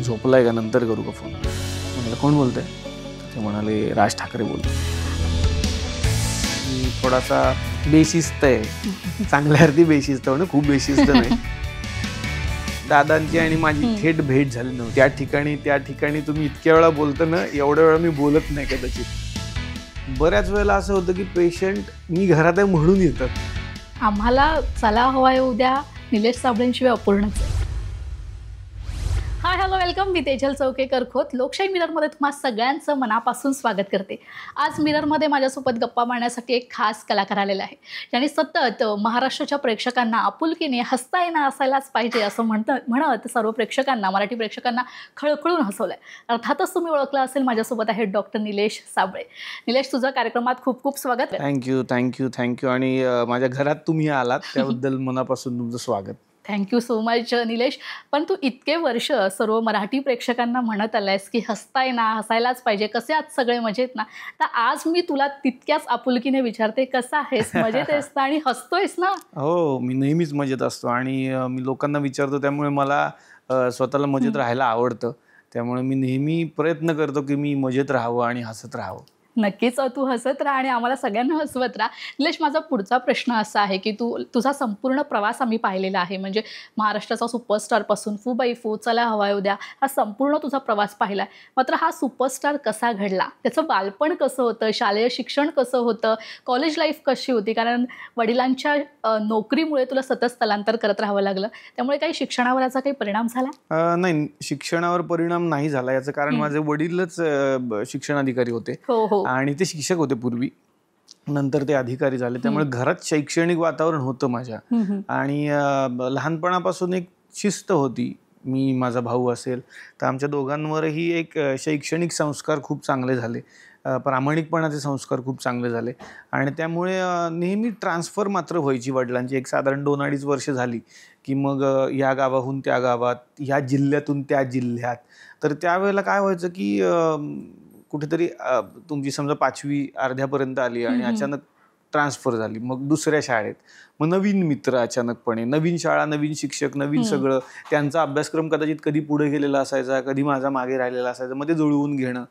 झोपलाय का, नंतर करू का फोन? म्हणाले कोण बोलतंय? ते म्हणाले राज ठाकरे बोलतो. मी थोडासा बेशिस्त आहे, चांगल्या अर्थी बेशिस्त, म्हणजे खूप बेशिस्त नाही. दादांची आणि माझी थेट भेट झाली नव्हती. त्या ठिकाणी तुम्ही इतक्या वेळा बोलता ना, एवढ्या वेळा मी बोलत नाही कदाचित. बऱ्याच वेळेला असं होतं की पेशंट मी घरात आहे म्हणून येतात. आम्हाला चला हवाय उद्या निलेश साबळेंशिवाय अपूर्णच आहे. Hi hello welcome. मी तेजल चौकेकर खोत लोकशाही मिररमध्ये तुम्हा सगळ्यांचं मनापासून स्वागत करते. आज मिररमध्ये माझ्यासोबत गप्पा मारण्यासाठी एक खास कलाकार आलेला आहे, ज्यांनी सतत महाराष्ट्राच्या प्रेक्षकांना आपुलकीने हसता येणं असायलाच पाहिजे असं म्हणत सर्व प्रेक्षकांना, मराठी प्रेक्षकांना खळखळून हसवलं आहे. अर्थातच तुम्ही ओळखलं असेल, माझ्यासोबत आहे डॉक्टर निलेश साबळे. निलेश, तुझं कार्यक्रमात खूप खूप स्वागत आहे. थँक्यू. आणि माझ्या घरात तुम्ही आलात त्याबद्दल मनापासून तुमचं स्वागत. Thank you so much Nilesh. पण तू इतके वर्ष सर्व मराठी प्रेक्षकांना म्हणत आलायस की हसताय ना, हसायलाच पाहिजे, कसे आहात सगळे, मजेत ना? तर आज मी तुला तितक्याच आपुलकीने विचारते, कसा आहेस, मजेत आहेस ना आणि हसतोयस ना? हो, मी नेहमीच मजेत असतो आणि मी लोकांना विचारतो, त्यामुळे मला स्वतःला मजेत राहायला आवडतं. त्यामुळे मी नेहमी प्रयत्न करतो की मी मजेत राहावं आणि हसत राहावं. नक्कीच तू हसत राहा आणि आम्हाला सगळ्यांना हसवत राहा. निलेश, माझा पुढचा प्रश्न असा आहे की तुझा संपूर्ण प्रवास आम्ही पाहिलेला आहे. म्हणजे महाराष्ट्राचा सुपरस्टारपासून फू बाई फू, चला हवाय उद्या, हा संपूर्ण तुझा प्रवास पाहिला आहे. मात्र हा सुपरस्टार कसा घडला, त्याचं बालपण कसं होतं, शालेय शिक्षण कसं होतं, कॉलेज लाईफ कशी होती? कारण वडिलांच्या नोकरीमुळे तुला सतत स्थलांतर करत राहावं लागलं, त्यामुळे काही शिक्षणावर याचा काही परिणाम झाला? नाही, शिक्षणावर परिणाम नाही झाला. याचं कारण माझे वडीलच शिक्षणाधिकारी होते. हो. आणि ते शिक्षक होते पूर्वी, नंतर ते अधिकारी झाले. त्यामुळे घरात शैक्षणिक वातावरण होतं माझ्या. आणि लहानपणापासून एक शिस्त होती. मी, माझा भाऊ असेल तर आमच्या दोघांवरही एक शैक्षणिक संस्कार खूप चांगले झाले, प्रामाणिकपणाचे संस्कार खूप चांगले झाले. आणि त्यामुळे नेहमी ट्रान्सफर मात्र व्हायची वडिलांची. एक साधारण 2-2.5 वर्ष झाली की मग या गावाहून त्या गावात, ह्या जिल्ह्यातून त्या जिल्ह्यात. तर त्यावेळेला काय व्हायचं की कुठेतरी तुमची समजा 5वी अर्ध्यापर्यंत आली आणि अचानक ट्रान्सफर झाली, मग दुसऱ्या शाळेत, मग नवीन मित्र अचानकपणे, नवीन शाळा, नवीन शिक्षक, नवीन सगळं. त्यांचा अभ्यासक्रम कदाचित कधी पुढे गेलेला असायचा, कधी माझा मागे राहिलेला असायचा, मग ते जुळवून घेणं,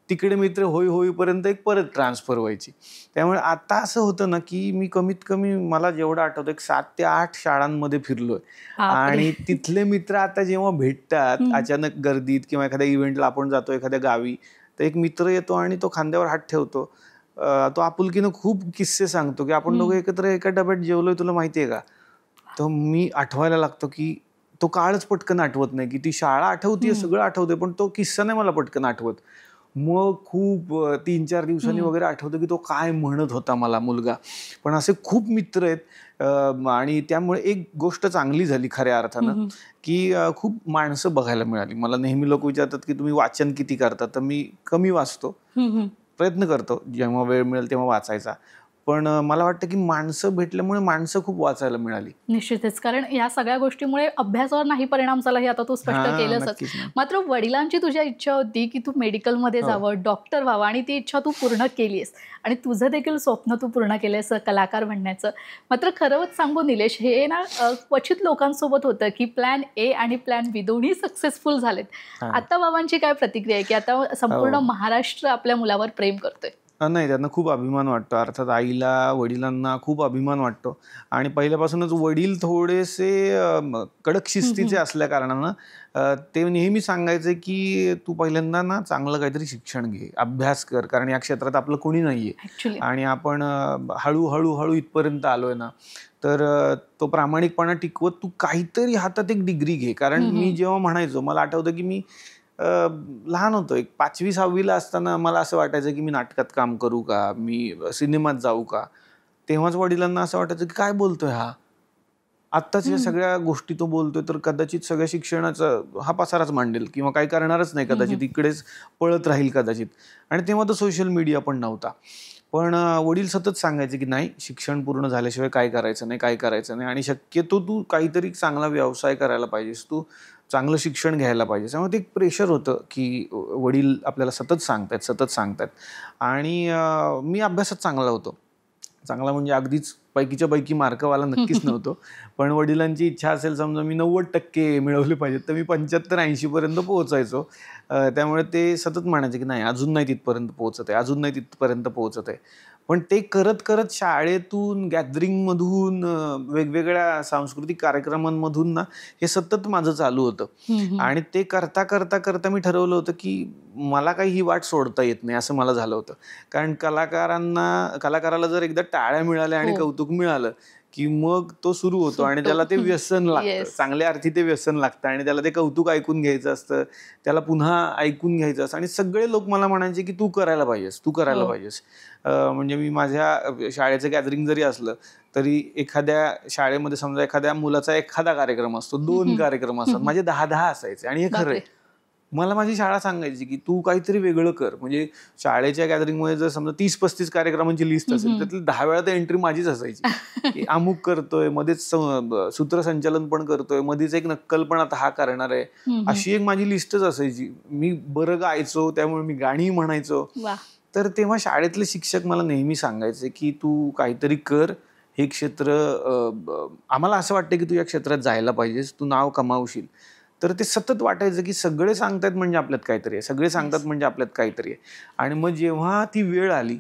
तिकडे मित्र होईपर्यंत एक परत ट्रान्सफर व्हायची. त्यामुळे आता असं होतं ना की मी कमीत कमी, मला जेवढं आठवतं, एक 7 ते 8 शाळांमध्ये फिरलोय. आणि तिथले मित्र आता जेव्हा भेटतात अचानक गर्दीत किंवा एखाद्या इव्हेंटला आपण जातो एखाद्या गावी, तर एक मित्र येतो आणि तो खांद्यावर हात ठेवतो, तो आपुलकीनं खूप किस्से सांगतो की आपण दोघं एकत्र एका डब्यात जेवलोय, तुला माहिती आहे का? तर मी आठवायला लागतो की तो काळच पटकन आठवत नाही, की ती शाळा आठवते, सगळं आठवते, पण तो किस्सा नाही मला पटकन आठवत. मग खूप 3-4 दिवसांनी वगैरे आठवतं की तो काय म्हणत होता मला मुलगा. पण असे खूप मित्र आहेत. आणि त्यामुळे एक गोष्ट चांगली झाली खऱ्या अर्थानं की खूप माणसं बघायला मिळाली. मला नेहमी लोक विचारतात की तुम्ही वाचन किती करता, तर मी कमी वाचतो, प्रयत्न करतो जेव्हा वेळ मिळेल तेव्हा वाचायचा. पण मला वाटतं की माणसं भेटल्यामुळे माणसं खूप वाचायला मिळाली. निश्चितच, कारण या सगळ्या गोष्टीमुळे अभ्यासावर नाही परिणाम झाला, हे आता तू स्पष्ट केलंच. मात्र वडिलांची तुझ्या इच्छा होती की तू मेडिकलमध्ये जावं, डॉक्टर व्हावं, आणि ती इच्छा तू पूर्ण केलीस आणि तुझं देखील स्वप्न तू पूर्ण केलंस कलाकार बनण्याचं. मात्र खरंच सांगू निलेश, हे ना क्वचित लोकांसोबत होतं की प्लॅन ए आणि प्लॅन बी दोन्ही सक्सेसफुल झालेत. आता बाबांची काय प्रतिक्रिया आहे की आता संपूर्ण महाराष्ट्र आपल्या मुलावर प्रेम करतोय? नाही, त्यांना खूप अभिमान वाटतो. अर्थात आईला, वडिलांना खूप अभिमान वाटतो. आणि पहिल्यापासूनच वडील थोडेसे कडक शिस्तीचे असल्या कारणानं ते नेहमी सांगायचे की तू पहिल्यांदा ना चांगलं काहीतरी शिक्षण घे, अभ्यास कर, कारण या क्षेत्रात आपलं कोणी नाही आहे आणि आपण हळूहळू इथपर्यंत आलोय ना, तर तो प्रामाणिकपणा टिकवत तू काहीतरी हातात एक डिग्री घे. कारण मी जेव्हा म्हणायचो, मला आठवतं की मी लहान होतो, एक 5वी-6वीला असताना मला असं वाटायचं की मी नाटकात काम करू का, मी सिनेमात जाऊ का. तेव्हाच वडिलांना असं वाटायचं की काय बोलतोय हा, आत्ताच्या सगळ्या गोष्टी तो बोलतोय, तर कदाचित सगळ्या शिक्षणाचा हा पसाराच मांडेल किंवा काही करणारच नाही कदाचित, इकडेच पळत राहील कदाचित. आणि तेव्हा तर सोशल मीडिया पण नव्हता. पण वडील सतत सांगायचे की नाही, शिक्षण पूर्ण झाल्याशिवाय काय करायचं नाही, आणि शक्यतो तू काहीतरी चांगला व्यवसाय करायला पाहिजेस, तू चांगलं शिक्षण घ्यायला पाहिजे. त्यामुळे ते एक प्रेशर होतं की वडील आपल्याला सतत सांगतायत. आणि मी अभ्यासात चांगला होतो. चांगला म्हणजे अगदीच पैकीच्या पैकी मार्कवाला नक्कीच नव्हतो. पण वडिलांची इच्छा असेल समजा मी 90% मिळवले पाहिजेत तर मी 75-80 पर्यंत पोहोचायचो. त्यामुळे ते सतत म्हणायचे की नाही अजून नाही तिथपर्यंत पोहोचत आहे, अजून नाही तिथपर्यंत पोहोचत आहे. पण ते करत करत शाळेतून, गॅदरिंगमधून, वेगवेगळ्या सांस्कृतिक कार्यक्रमांमधून ना हे सतत माझं चालू होतं. आणि ते करता करता करता मी ठरवलं होतं की मला काही ही वाट सोडता येत नाही असं मला झालं होतं. कारण कलाकाराला जर एकदा टाळ्या मिळाल्या आणि कौतुक मिळालं की मग तो सुरू होतो आणि त्याला ते व्यसन लागतं, चांगल्या अर्थी ते व्यसन लागतं आणि त्याला ते कौतुक ऐकून घ्यायचं असतं, त्याला पुन्हा ऐकून घ्यायचं असतं. आणि सगळे लोक मला म्हणायचे की तू करायला पाहिजेस, तू करायला पाहिजेस. म्हणजे मी माझ्या शाळेचं गॅदरिंग जरी असलं तरी एखाद्या शाळेमध्ये समजा एखाद्या मुलाचा एखादा कार्यक्रम असतो, 2 कार्यक्रम असतात, माझे 10-10 असायचे. आणि हे खरं आहे, मला माझी शाळा सांगायची की तू काहीतरी वेगळं कर. म्हणजे शाळेच्या गॅदरिंगमध्ये जर समजा 30-35 कार्यक्रमांची लिस्ट असेल त्यातली 10 वेळा तर एंट्री माझीच असायची की अमुक करतोय, मध्येच सूत्रसंचालन पण करतोय, मध्येच एक नक्कल पण आता हा करणार आहे, अशी एक माझी लिस्टच असायची. मी बरं गायचो त्यामुळे मी गाणी म्हणायचो. तर तेव्हा शाळेतले शिक्षक मला नेहमी सांगायचे की तू काहीतरी कर, हे क्षेत्र आम्हाला असं वाटतं की तू या क्षेत्रात जायला पाहिजेस, तू नाव कमावशील. तर ते सतत वाटायचं की सगळे सांगतात म्हणजे आपल्यात काहीतरी आहे, सगळे सांगतात म्हणजे आपल्यात काहीतरी आहे. आणि मग जेव्हा ती वेळ आली,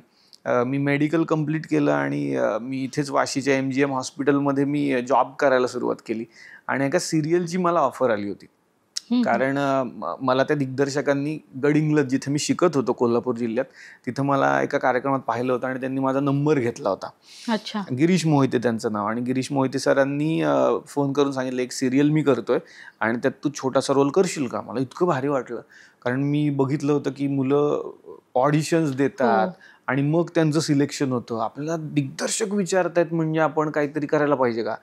मी मेडिकल कम्प्लीट केलं आणि मी इथेच वाशीच्या MGM हॉस्पिटलमध्ये मी जॉब करायला सुरुवात केली. आणि एका सिरियलची मला ऑफर आली होती. कारण मला त्या दिग्दर्शकांनी गडिंग्लज जिथे मी शिकत होतो कोल्हापूर जिल्ह्यात, तिथं मला एका कार्यक्रमात पाहिलं होतं आणि त्यांनी माझा नंबर घेतला होता. अच्छा. गिरीश मोहिते त्यांचं नाव. आणि गिरीश मोहिते सरांनी फोन करून सांगितलं एक सिरियल मी करतोय आणि त्यात तू छोटासा रोल करशील का. मला इतकं भारी वाटलं, कारण मी बघितलं होतं की मुलं ऑडिशन्स देतात आणि मग त्यांचं सिलेक्शन होतं. आपल्याला दिग्दर्शक विचारतायत म्हणजे आपण काहीतरी करायला पाहिजे का.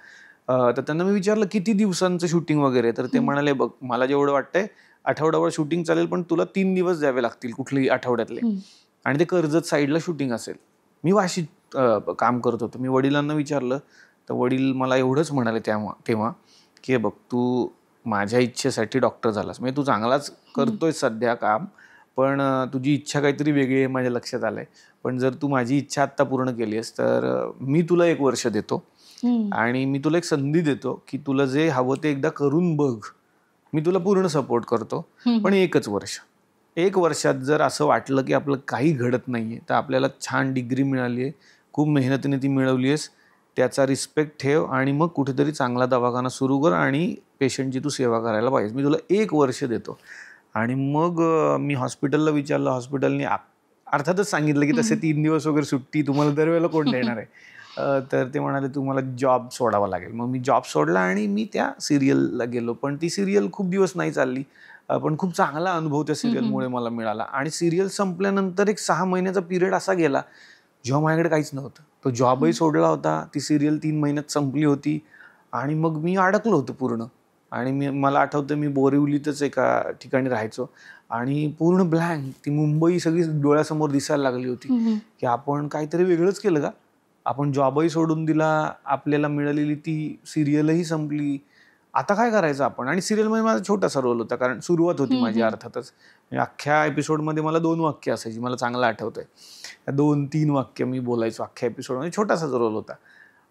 तर त्यांना मी विचारलं किती दिवसांचं शूटिंग वगैरे. तर ते म्हणाले बघ मला जेवढं वाटतंय आठवड्याभर शूटिंग चालेल, पण तुला 3 दिवस द्यावे लागतील कुठल्याही आठवड्यातले. आणि ते कर्जत साईडला शूटिंग असेल. मी वाशीत काम करत होतो. मी वडिलांना विचारलं तर वडील मला एवढंच म्हणाले तेव्हा की बघ तू माझ्या इच्छेसाठी डॉक्टर झालास, म्हणजे तू चांगलाच करतोय सध्या काम, पण तुझी इच्छा काहीतरी वेगळी आहे माझ्या लक्षात आलंय. पण जर तू माझी इच्छा आत्ता पूर्ण केली आहेस तर मी तुला 1 वर्ष देतो आणि मी तुला एक संधी देतो की तुला जे हवं ते एकदा करून बघ. मी तुला पूर्ण सपोर्ट करतो, पण 1च वर्ष. 1 वर्षात जर असं वाटलं की आपलं काही घडत नाहीये, तर आपल्याला छान डिग्री मिळाली आहे, खूप मेहनतीने ती मिळवली आहेस, त्याचा रिस्पेक्ट ठेव आणि मग कुठेतरी चांगला दवाखाना सुरू कर आणि पेशंटची तू सेवा करायला पाहिजे. मी तुला 1 वर्ष देतो. आणि मग मी हॉस्पिटलला विचारलं. हॉस्पिटलने अर्थातच सांगितलं की तसे 3 दिवस वगैरे सुट्टी तुम्हाला दरवेळेला कोण देणार आहे. तर ते म्हणाले तुम्हाला जॉब सोडावा लागेल. मग मी जॉब सोडला आणि मी त्या सिरियलला गेलो. पण ती सिरियल खूप दिवस नाही चालली, पण खूप चांगला अनुभव त्या सिरियलमुळे मला मिळाला. आणि सिरियल संपल्यानंतर एक 6 महिन्याचा पिरियड असा गेला जेव्हा माझ्याकडे काहीच नव्हतं. तो जॉबही सोडला होता, ती सिरियल 3 महिन्यात संपली होती आणि मग मी अडकलो होतो पूर्ण. आणि मला आठवतं मी बोरिवलीतच एका ठिकाणी राहायचो आणि पूर्ण ब्लँक, ती मुंबई सगळी डोळ्यासमोर दिसायला लागली होती की आपण काहीतरी वेगळंच केलं का. आपण जॉबही सोडून दिला, आपल्याला मिळालेली ती सिरियलही संपली, आता काय करायचं आपण. आणि सिरियलमध्ये माझा छोटासा रोल होता, कारण सुरुवात होती माझी अर्थातच. अख्ख्या एपिसोडमध्ये मला 2 वाक्य असायची, मला चांगलं आठवतंय. 2-3 वाक्य मी बोलायचो अख्ख्या एपिसोडमध्ये, छोटासाच रोल होता.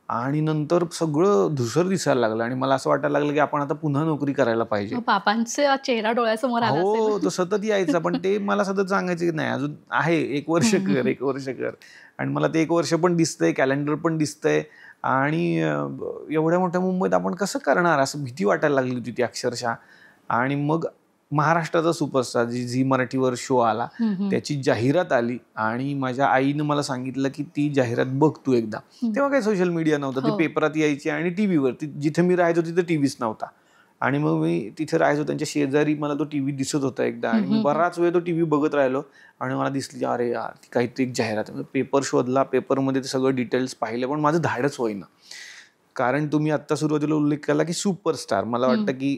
आणि नंतर सगळं धुसर दिसायला लागलं आणि मला असं वाटायला लागलं की आपण आता पुन्हा नोकरी करायला पाहिजे. बाबांचा चेहरा डोळ्यासमोर आला असेल. हो, तो सतत यायचा, पण ते मला सतत सांगायचे की नाही अजून आहे, 1 वर्ष कर, 1 वर्ष कर. आणि मला ते 1 वर्ष पण दिसतंय, कॅलेंडर पण दिसतंय आणि एवढ्या मोठ्या मुंबईत आपण कसं करणार, असं भीती वाटायला लागली होती ती अक्षरशः. आणि मग महाराष्ट्राचा सुपरस्टार झी मराठीवर शो आला, त्याची जाहिरात आली आणि माझ्या आईनं मला सांगितलं की ती जाहिरात बघ तू एकदा. तेव्हा काही सोशल मीडिया नव्हतं, ती पेपरात यायची आणि टीव्हीवर, जिथे मी राहायचो तिथे टीव्हीच नव्हता. आणि मग मी तिथे राहायचो, त्यांच्या शेजारी मला तो टीव्ही दिसत होता एकदा आणि मी बराच वेळ तो टीव्ही बघत राहिलो आणि मला दिसली अरे यार ती काहीतरी एक जाहिरात. पेपर शोधला, पेपरमध्ये ते सगळं डिटेल्स पाहिले, पण माझं धाडच होईना. कारण तुम्ही आत्ता सुरुवातीला उल्लेख केला की सुपरस्टार, मला वाटतं की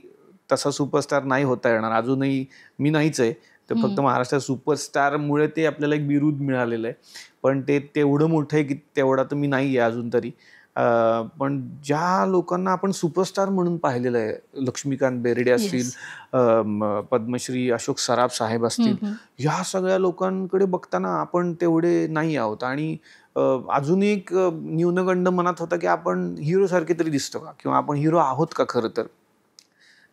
तसा सुपरस्टार नाही होता येणार, अजूनही मी नाहीच आहे. तर फक्त महाराष्ट्रात सुपरस्टारमुळे ते आपल्याला एक बिरुद मिळालेलं आहे, पण ते तेवढं मोठं आहे की तेवढा तर मी नाही आहे अजून तरी. पण ज्या लोकांना आपण सुपरस्टार म्हणून पाहिलेलं आहे, लक्ष्मीकांत बेर्डे असतील, पद्मश्री अशोक सराफ साहेब असतील, ह्या सगळ्या लोकांकडे बघताना आपण तेवढे नाही आहोत. आणि अजून एक न्यूनगंड मनात होता की आपण हिरो सारखे तरी दिसतो का, किंवा आपण हिरो आहोत का खरं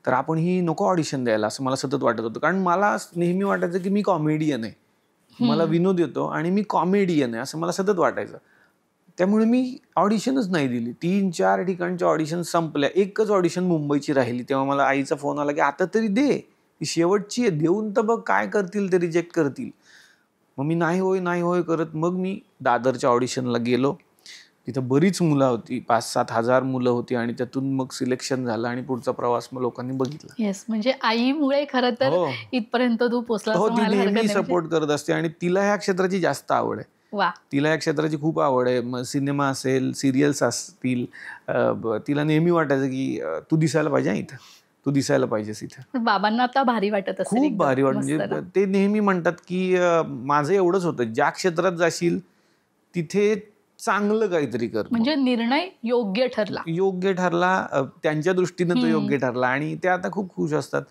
तर आपण ही नको ऑडिशन द्यायला, असं मला सतत वाटत होतं. कारण मला नेहमी वाटायचं की मी कॉमेडियन आहे, मला विनोद येतो आणि मी कॉमेडियन आहे असं मला सतत वाटायचं. त्यामुळे मी ऑडिशनच नाही दिली. 3-4 ठिकाणच्या ऑडिशन संपल्या. एकच ऑडिशन मुंबईची राहिली. तेव्हा मला आईचा फोन आला की आता तरी दे, ही शेवटची आहे, देऊन तर बघ काय करतील ते, रिजेक्ट करतील. मग मी नाही होय करत मग मी दादरच्या ऑडिशनला गेलो. तिथं बरीच मुलं होती, 5-7 हजार मुलं होती, आणि त्यातून मग सिलेक्शन झालं आणि पुढचा प्रवास मग लोकांनी बघितला. येस, म्हणजे आईमुळे खरं तर इथपर्यंत तू पोहोचला. हो, ती नेहमी सपोर्ट करत असते आणि तिला ह्या क्षेत्राची जास्त आवड आहे. तिला या क्षेत्राची खूप आवड आहे. मग सिनेमा असेल, सिरियल्स असतील, तिला नेहमी वाटायचं की तू दिसायला पाहिजे इथं, तू दिसायला पाहिजेस इथं. बाबांना आता भारी वाटत असेल, खूप भारी वाटत. म्हणजे ते नेहमी म्हणतात की माझं एवढंच होतं, ज्या क्षेत्रात जाशील तिथे चांगलं काहीतरी कर. म्हणजे निर्णय योग्य ठरला, त्यांच्या दृष्टीनं तो योग्य ठरला, आणि ते आता खूप खुश असतात.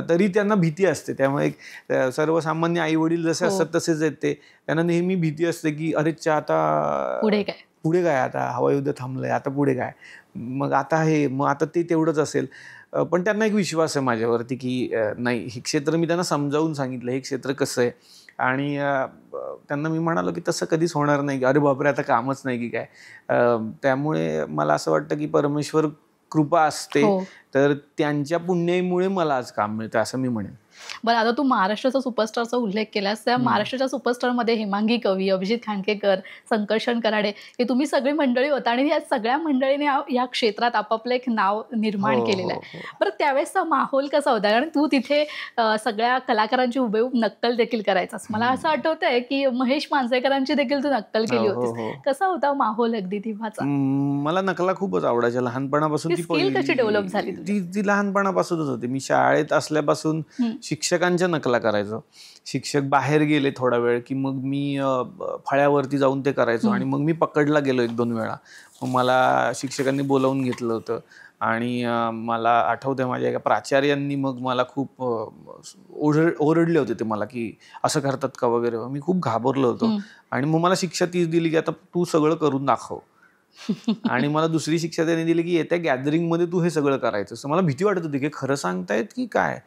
तरी त्यांना भीती असते. त्यामुळे सर्वसामान्य आई वडील जसे असतात तसेच आहेत ते. त्यांना नेहमी भीती असते की अरे आता पुढे काय, आता हवायुद्ध थांबलंय, आता पुढे काय, मग आता ते तेवढंच असेल. पण त्यांना एक विश्वास आहे माझ्यावरती की नाही, हे क्षेत्र मी त्यांना समजावून सांगितलं, हे क्षेत्र कसं आहे. आणि त्यांना मी म्हणालो की तसं कधीच होणार नाही, अरे बापरे आता कामच नाही की काय. त्यामुळे मला असं वाटतं की परमेश्वर कृपा असते, तर त्यांच्या पुण्याईमुळे मला आज काम मिळतं असं मी म्हणेन. बरं, आता तू महाराष्ट्राचा सुपरस्टारचा उल्लेख केलास. त्या महाराष्ट्राच्या सुपरस्टारमध्ये हेमांगी कवी, अभिजित खांडकेकर, संकर्षण कराडे हे तुम्ही सगळी मंडळी होता, आणि या सगळ्या मंडळीने या क्षेत्रात आपापलं एक नाव निर्माण केलेलं आहे. बरं, त्यावेळेसचा माहोल कसा होता? कारण तू तिथे सगळ्या कलाकारांची हुबेहूब नक्कल देखील करायचास. मला असं आठवतंय की महेश मांजरेकरांची देखील तू नक्कल केली होतीस. कसा होता माहोल अगदी तेव्हाचा? मला नकला खूपच आवडायच्या लहानपणापासून. स्किल कशी डेव्हलप झाली? ती लहानपणापासूनच होती. मी शाळेत असल्यापासून शिक्षकांच्या नकला करायचो. शिक्षक बाहेर गेले थोडा वेळ की मग मी फळ्यावरती जाऊन ते करायचो, आणि मग मी पकडला गेलो 1-2 वेळा. मग मला शिक्षकांनी बोलावून घेतलं होतं, आणि मला आठवतंय माझ्या एका प्राचार्यांनी मग मला खूप ओरडले होते ते मला की असं करतात का वगैरे. मी खूप घाबरलो होतो, आणि मग मला शिक्षा तीच दिली की आता तू सगळं करून दाखव. आणि मला दुसरी शिक्षा त्यांनी दिली की येत्या गॅदरिंगमध्ये तू हे सगळं करायचं. मला भीती वाटत होती की खरं सांगतायत की काय.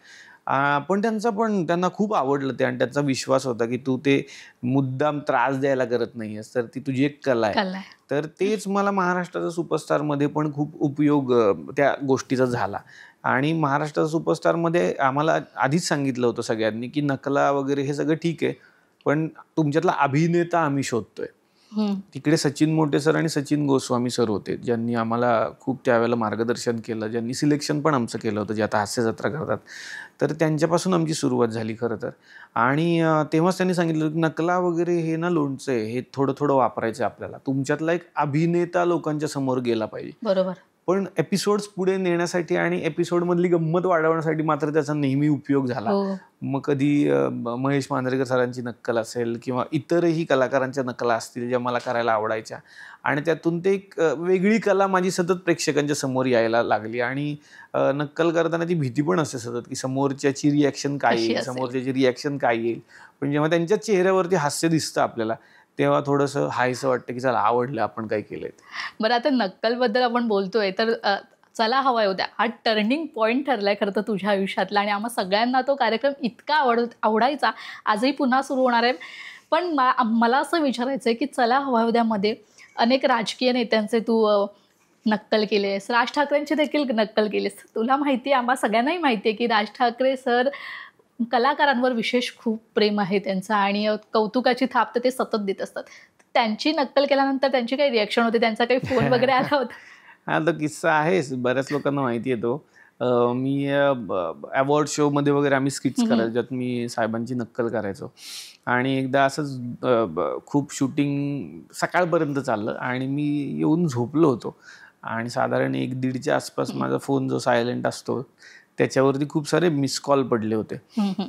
पण त्यांना खूप आवडलं ते, आणि त्यांचा विश्वास होता की तू ते मुद्दाम त्रास द्यायला करत नाहीयेस, तर ती तुझी एक कला आहे. तर तेच मला महाराष्ट्राचा सुपरस्टारमध्ये पण खूप उपयोग त्या गोष्टीचा झाला. आणि महाराष्ट्राचा सुपरस्टारमध्ये आम्हाला आधीच सांगितलं होतं सगळ्यांनी की नकला वगैरे हे सगळं ठीक आहे, पण तुमच्यातला अभिनेता आम्ही शोधतोय. तिकडे सचिन मोटे सर आणि सचिन गोस्वामी सर होते, ज्यांनी आम्हाला खूप त्यावेळेला मार्गदर्शन केलं, ज्यांनी सिलेक्शन पण आमचं केलं होतं, जे आता हास्य जत्रा करतात. तर त्यांच्यापासून आमची सुरुवात झाली खरं तर. आणि तेव्हाच त्यांनी सांगितलं की नकला वगैरे हे ना लोणचं आहे, हे थोडं थोडं वापरायचं आपल्याला. तुमच्यातला एक अभिनेता लोकांच्या समोर गेला पाहिजे. बरोबर. पण एपिसोड्स पुढे नेण्यासाठी आणि एपिसोडमधली गंमत वाढवण्यासाठी मात्र त्याचा नेहमी उपयोग झाला. मग कधी महेश मांजरेकर सरांची नक्कल असेल किंवा इतरही कलाकारांच्या नकला असतील ज्या मला करायला आवडायच्या, आणि त्यातून ते एक वेगळी कला माझी सतत प्रेक्षकांच्या समोर यायला लागली. आणि नक्कल करताना ती भीती पण असते सतत की समोरच्याची रिॲक्शन काय येईल, समोरच्याची रिॲक्शन काय येईल. पण जेव्हा त्यांच्या चेहऱ्यावरती हास्य दिसतं आपल्याला, तेव्हा थोडंसं हायसं वाटतं की चला आवडलं आपण काय केलंय. बरं, आता नक्कलबद्दल आपण बोलतोय तर चला हवा उद्या हा टर्निंग पॉईंट ठरलाय खरं तर तुझ्या आयुष्यातला, आणि आम्हा सगळ्यांना तो कार्यक्रम इतका आवडायचा, आजही पुन्हा सुरू होणार आहे. पण मला असं विचारायचं आहे की चला हवा उद्यामध्ये अनेक राजकीय नेत्यांचे तू नक्कल केलेस, राज ठाकरेंची देखील नक्कल केलीस. तुला माहिती आहे, आम्हा सगळ्यांनाही माहिती आहे की राज ठाकरे सर कलाकारांवर विशेष खूप प्रेम आहे त्यांचं, आणि कौतुकाची थाप तर ते सतत देत असतात. त्यांची नक्कल केल्यानंतर त्यांची काही रिॲक्शन होती, त्यांचा काही फोन वगैरे आला होता? हा तो किस्सा आहे, बऱ्याच लोकांना माहिती आहे तो. मी अवॉर्ड शोमध्ये वगैरे आम्ही स्किट्स करायचो, ज्यात मी साहेबांची नक्कल करायचो. आणि एकदा असंच खूप शूटिंग सकाळपर्यंत चाललं, आणि मी येऊन झोपलो होतो, आणि साधारण 1-1:30च्या आसपास माझा फोन जो सायलेंट असतो त्याच्यावरती खूप सारे मिस कॉल पडले होते.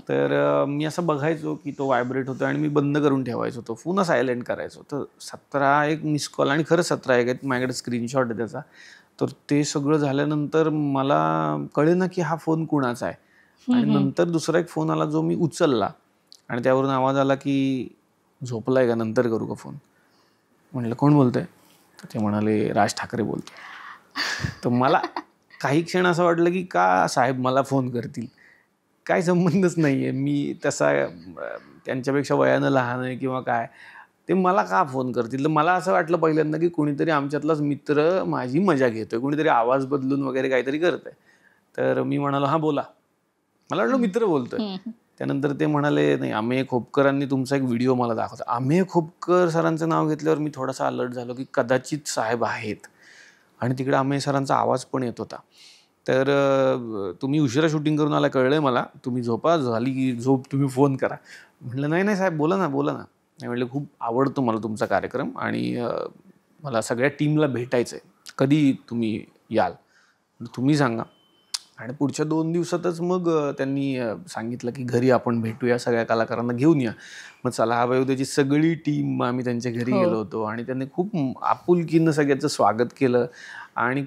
तर मी असं बघायचो की तो व्हायब्रेट होतो आणि मी बंद करून ठेवायचो, तो पुन्हा सायलेंट करायचो. तर 17 एक मिस कॉल, आणि खरं 17 एक आहेत, माझ्याकडे स्क्रीनशॉट आहे त्याचा. तर ते सगळं झाल्यानंतर मला कळेना की हा फोन कुणाचा आहे. आणि नंतर दुसरा एक फोन आला जो मी उचलला आणि त्यावरून आवाज आला की झोपलाय का, नंतर करू का फोन. म्हटलं कोण बोलतंय? तर ते म्हणाले राज ठाकरे बोलतो. तर मला काही क्षण असं वाटलं की का साहेब मला फोन करतील, काय संबंधच नाही आहे, मी तसा त्यांच्यापेक्षा वयानं लहान आहे किंवा काय, ते मला का फोन करतील. तर मला असं वाटलं पहिल्यांदा की कोणीतरी आमच्यातलाच मित्र माझी मजा घेतोय, कोणीतरी आवाज बदलून वगैरे काहीतरी करतंय. तर मी म्हणालो हां बोला. मला वाटलं मित्र बोलतोय. त्यानंतर ते म्हणाले नाही, अमेय खोपकरांनी तुमचा एक व्हिडिओ मला दाखवला. अमेय खोपकर सरांचं नाव घेतल्यावर मी थोडासा अलर्ट झालो की कदाचित साहेब आहेत. आणि तिकडे अमेय सरांचा आवाज पण येत होता. तर तुम्ही उशिरा शूटिंग करून आला कळलंय मला, तुम्ही झोपा, झाली की झोप तुम्ही फोन करा. म्हटलं नाही नाही साहेब बोला ना बोला ना. नाही म्हटलं खूप आवडतो मला तुमचा कार्यक्रम आणि मला सगळ्या टीमला भेटायचं आहे, कधी तुम्ही याल तुम्ही सांगा. आणि पुढच्या 2 दिवसातच मग त्यांनी सांगितलं की घरी आपण भेटूया, सगळ्या कलाकारांना घेऊन या. मग चला हवा उद्याची सगळी टीम आम्ही त्यांच्या घरी गेलो होतो आणि त्यांनी खूप आपुलकीनं सगळ्याचं स्वागत केलं. आणि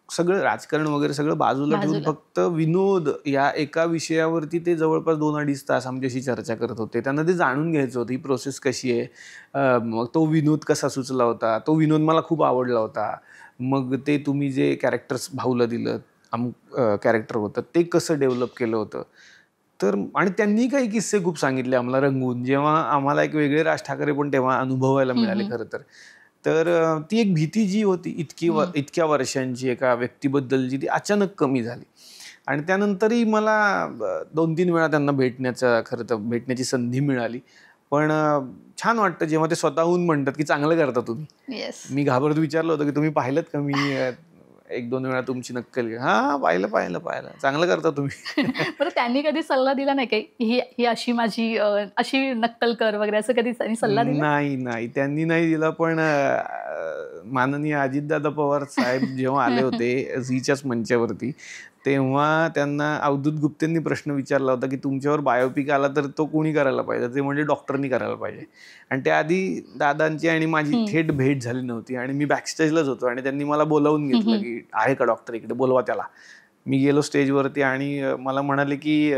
सगळं राजकारण वगैरे सगळं बाजूला ठेवून फक्त विनोद या एका विषयावरती ते जवळपास 2-2.5 तास आमच्याशी चर्चा करत होते. त्यांना ते जाणून घ्यायचं होतं ही प्रोसेस कशी आहे, मग तो विनोद कसा सुचला होता, तो विनोद मला खूप आवडला होता. मग ते तुम्ही जे कॅरेक्टर्स भाऊला दिलं, अमुक कॅरेक्टर होतं ते कसं डेव्हलप केलं होतं. तर आणि त्यांनी काही किस्से खूप सांगितले आम्हाला रंगवून, जेव्हा आम्हाला एक वेगळे राज ठाकरे पण तेव्हा अनुभवायला मिळाले खरं तर. तर ती एक भीती जी होती इतक्या वर्षांची एका व्यक्तीबद्दलची, ती अचानक कमी झाली. आणि त्यानंतरही मला 2-3 वेळा त्यांना भेटण्याची संधी मिळाली. पण छान वाटतं जेव्हा ते स्वतःहून म्हणतात की चांगलं करता तुम्ही. मी घाबरत विचारलं होतं की तुम्ही पाहिलं का मी 1-2 वेळा तुमची नक्कल. हां पाहिलं चांगलं करता तुम्ही. बरं त्यांनी कधी सल्ला दिला नाही काही ही अशी माझी अशी नक्कल कर वगैरे, असं कधी त्यांनी सल्ला दिला? नाही त्यांनी नाही दिला. पण माननीय अजितदादा पवार साहेब जेव्हा आले होते झीच्याच मंचावरती, तेव्हा त्यांना अवधूत गुप्तेंनी प्रश्न विचारला होता की तुमच्यावर बायोपिक आला तर तो कोणी करायला पाहिजे. ते म्हणजे डॉक्टरनी करायला पाहिजे. आणि त्याआधी दादांची आणि माझी थेट भेट झाली नव्हती आणि मी बॅकस्टेजलाच होतो आणि त्यांनी मला बोलावून घेतलं की आहे का डॉक्टर इकडे, बोलवा त्याला. मी गेलो स्टेजवरती आणि मला म्हणाले की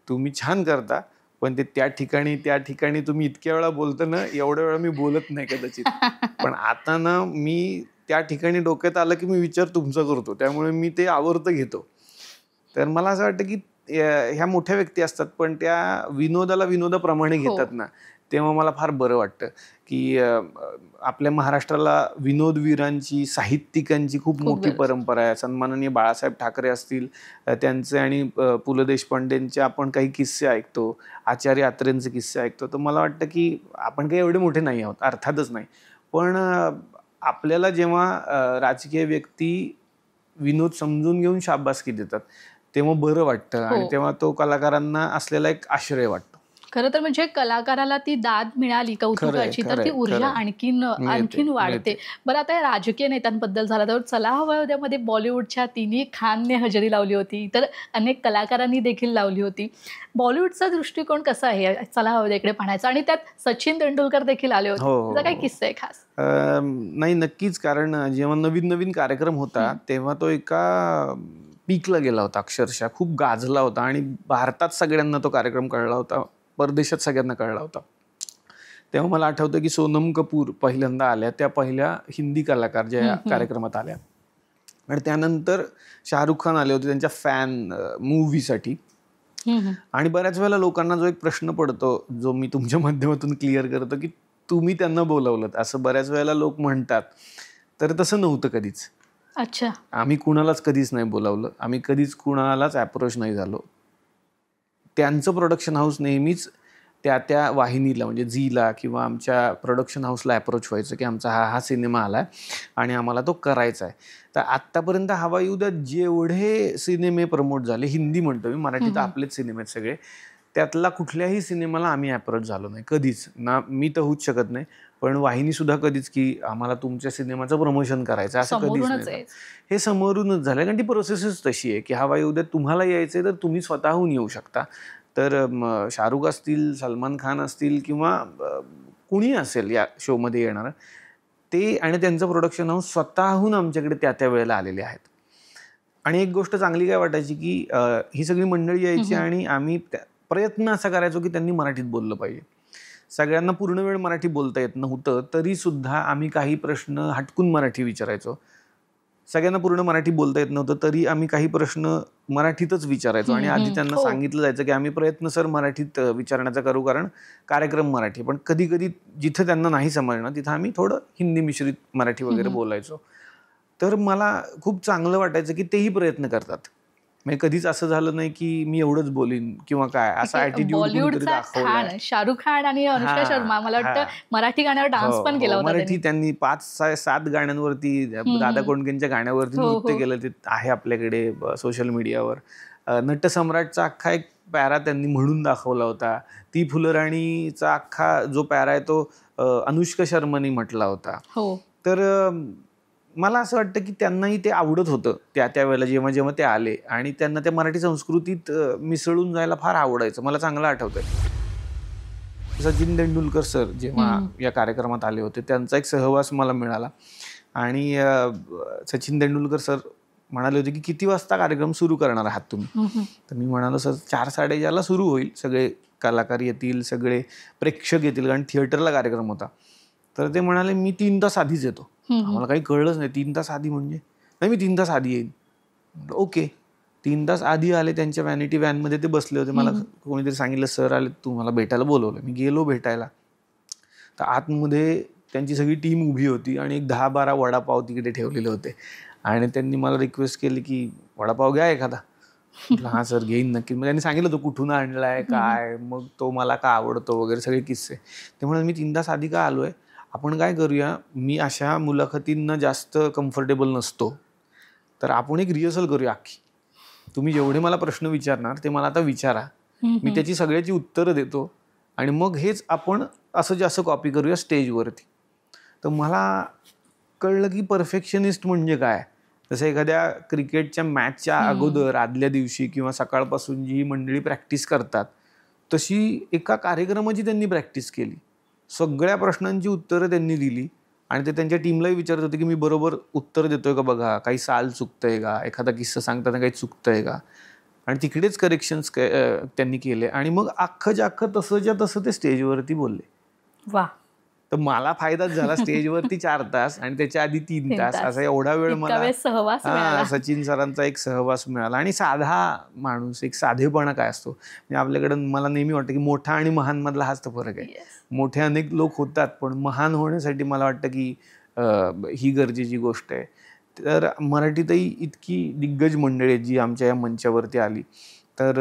तुम्ही छान करता, पण ते त्या ठिकाणी तुम्ही इतक्या वेळा बोलता ना, एवढ्या वेळा मी बोलत नाही कदाचित. पण आता ना मी त्या ठिकाणी डोक्यात आलं की मी विचार तुमचा करतो, त्यामुळे मी ते आवर्त घेतो. तर मला असं वाटतं की ह्या मोठ्या व्यक्ती असतात पण त्या विनोदाला विनोदाप्रमाणे घेतात ना, तेव्हा मला फार बरं वाटतं की आपल्या महाराष्ट्राला विनोदवीरांची, साहित्यिकांची खूप मोठी परंपरा आहे. सन्माननीय बाळासाहेब ठाकरे असतील, त्यांचे आणि पु ल देशपांडेंचे आपण काही किस्से ऐकतो, आचार्य अत्रेंचे किस्से ऐकतो. तर मला वाटतं की आपण काही एवढे मोठे नाही आहोत, अर्थातच नाही. पण आपल्याला जेव्हा राजकीय व्यक्ती विनोद समजून घेऊन शाबासकी देतात तेव्हा बरं वाटतं आणि तेव्हा तो कलाकारांना असलेला एक आश्रय वाटतो. खरं तर म्हणजे कलाकाराला ती दाद मिळाली कौतुकाची तर ती ऊर्जा आणखीन वाढते. बरं आता या राजकीय नेत्यांबद्दल झाला तर चला हवा उद्यामध्ये बॉलिवूडच्या तिन्ही खानने हजेरी लावली होती, तर अनेक कलाकारांनी देखील लावली होती. बॉलिवूडचा दृष्टिकोन कसा आहे चला हवा उद्याकडे पाहण्याचा, आणि त्यात सचिन तेंडुलकर देखील आले होते, त्याचा काही किस्सा आहे खास? नाही नक्कीच, कारण जेव्हा नवीन कार्यक्रम होता तेव्हा तो एका पीकला गेला होता, अक्षरशः खूप गाजला होता आणि भारतात सगळ्यांना तो कार्यक्रम कळला होता, परदेशात सगळ्यांना कळला होता. तेव्हा मला आठवतं की सोनम कपूर पहिल्यांदा आल्या, त्या पहिल्या हिंदी कलाकार ज्या कार्यक्रमात आल्या. आणि त्यानंतर शाहरुख खान आले होते त्यांच्या फॅन मूव्हीसाठी. आणि बऱ्याच वेळेला लोकांना जो एक प्रश्न पडतो, जो मी तुमच्या माध्यमातून क्लिअर करतो, की तुम्ही त्यांना बोलावलं असं बऱ्याच वेळेला लोक म्हणतात. तर तसं नव्हतं कधीच. अच्छा. आम्ही कुणालाच कधीच नाही बोलावलं, आम्ही कधीच कुणालाच अप्रोच नाही झालो. त्यांचं प्रोडक्शन हाऊस नेहमीच त्या वाहिनीला म्हणजे झीला किंवा आमच्या प्रोडक्शन हाऊसला अप्रोच व्हायचं की आमचा हा सिनेमा आला आहे आणि आम्हाला तो करायचा आहे. तर आत्तापर्यंत हवा येऊ द्या जेवढे सिनेमे प्रमोट झाले, हिंदी म्हणतो मी, मराठी तर आपलेच सिनेमे आहेत सगळे, त्यातला कुठल्याही सिनेमाला आम्ही अप्रोच झालो नाही कधीच ना. मी तर होऊच शकत नाही, पण वाहिनी सुद्धा कधीच की आम्हाला तुमच्या सिनेमाचं प्रमोशन करायचं असं कधीच समोरूनच नाही. आहे. हे समोरूनच झालं, कारण ती प्रोसेसच तशी आहे की हवा येऊ द्या, तुम्हाला यायचंय तर तुम्ही स्वतःहून येऊ शकता. तर शाहरुख असतील, सलमान खान असतील किंवा कुणी असेल या शोमध्ये येणारं, ते आणि त्यांचं प्रोडक्शन हाऊस स्वतःहून आमच्याकडे त्या वेळेला आलेले आहेत. आणि एक गोष्ट चांगली काय वाटायची की ही सगळी मंडळी यायची आणि आम्ही प्रयत्न असा करायचो की त्यांनी मराठीत बोललं पाहिजे. सगळ्यांना पूर्ण वेळ मराठी बोलता येत नव्हतं, तरी सुद्धा आम्ही काही प्रश्न हटकून मराठी विचारायचो. सगळ्यांना पूर्ण मराठी बोलता येत नव्हतं, तरी आम्ही काही प्रश्न मराठीतच विचारायचो आणि आधी त्यांना हो. सांगितलं जायचं की आम्ही प्रयत्न सर मराठीत विचारण्याचा करू, कारण कार्यक्रम मराठी. पण कधी कधी जिथं त्यांना नाही समजणार तिथं आम्ही थोडं हिंदी मिश्रित मराठी वगैरे बोलायचो. तर मला खूप चांगलं वाटायचं की तेही प्रयत्न करतात. म्हणजे कधीच असं झालं नाही की मी एवढंच बोलीन किंवा काय असा ॲटिट्यूड कुणीतरी बॉलिवूडचा दाखवलाय. खान शाहरुख खान आणि अनुष्का शर्मा मला वाटतं मराठी गाण्यावर डान्स हो, पण केला हो. होता मराठी त्यांनी. त्यांनी 5-7 गाण्यांवरती दादा कोंडकेंच्या गाण्यावरती हो, नृत्य हो. केलं. ते आहे आपल्याकडे सोशल मीडियावर. नटसम्राटचा अख्खा एक पॅरा त्यांनी म्हणून दाखवला होता. ती फुलराणीचा अख्खा जो पॅरा आहे तो अनुष्का शर्मानी म्हटला होता. हो. तर मला असं वाटतं की त्यांनाही ते आवडत होतं त्यावेळेला जेव्हा जेव्हा ते आले आणि त्यांना त्या मराठी संस्कृतीत मिसळून जायला फार आवडायचं. मला चांगलं आठवतंय. सचिन तेंडुलकर सर जेव्हा या कार्यक्रमात आले होते, त्यांचा एक सहवास मला मिळाला आणि सचिन तेंडुलकर सर म्हणाले होते की किती वाजता कार्यक्रम सुरू करणार आहात तुम्ही? तर मी म्हणालो सर 4-4:30 सुरू होईल, सगळे कलाकार येतील, सगळे प्रेक्षक येतील, कारण थिएटरला कार्यक्रम होता. तर ते म्हणाले मी 3 तास आधीच येतो. आम्हाला काही कळलंच नाही 3 तास आधी म्हणजे. नाही, मी 3 तास आधी येईन. ओके. 3 तास आधी आले, त्यांच्या व्हॅनिटी व्हॅनमध्ये ते बसले होते. मला कोणीतरी सांगितलं सर आले, तुम्हाला भेटायला बोलवलं. मी गेलो भेटायला. तर आतमध्ये त्यांची सगळी टीम उभी होती आणि एक 10-12 वडापाव तिकडे ठेवलेले होते आणि त्यांनी मला रिक्वेस्ट केली की वडापाव घ्या एखादा. म्हटलं हां सर घेईन नक्की. मग त्यांनी सांगितलं होतं कुठून आणलाय, काय, मग तो मला का आवडतो वगैरे सगळे किस्से. ते म्हणाले मी 3 तास आधी का आलोय, आपण काय करूया, मी अशा मुलाखतींना जास्त कम्फर्टेबल नसतो, तर आपण एक रिहर्सल करूया अख्खी. तुम्ही जेवढे मला प्रश्न विचारणार ते मला आता विचारा, मी त्याची सगळ्याची उत्तरं देतो आणि मग हेच आपण असं जास्त कॉपी करूया स्टेजवरती. तर मला कळलं की परफेक्शनिस्ट म्हणजे काय. जसं एखाद्या क्रिकेटच्या मॅचच्या अगोदर आदल्या दिवशी किंवा सकाळपासून जी मंडळी प्रॅक्टिस करतात, तशी एका कार्यक्रमाची त्यांनी प्रॅक्टिस केली. सगळ्या प्रश्नांची उत्तरं त्यांनी दिली आणि ते त्यांच्या टीमलाही विचारत होते की मी बरोबर उत्तर देतोय का बघा, काही साल चुकतंय का, एखादा किस्सा सांगताना काही चुकतंय का, आणि तिकडेच करेक्शन्स त्यांनी केले आणि मग अख्खंच्या अख्खं तसंच्या तसं ते स्टेजवरती बोलले. वा. तर मला फायदाच झाला. स्टेजवरती 4 तास आणि त्याच्या आधी 3 तास, असा एवढा वेळ मला सहवास मिळाला. सचिन सरांचा एक सहवास मिळाला. आणि साधा माणूस, एक साधेपणा काय असतो म्हणजे आपल्याकडे मला नेहमी वाटतं की मोठा आणि महान मधला हाच तर फरक आहे. मोठे अनेक लोक होतात, पण महान होण्यासाठी मला वाटतं की ही गरजेची गोष्ट आहे. तर मराठीतही इतकी दिग्गज मंडळी आहेत जी आमच्या या मंचावरती आली. तर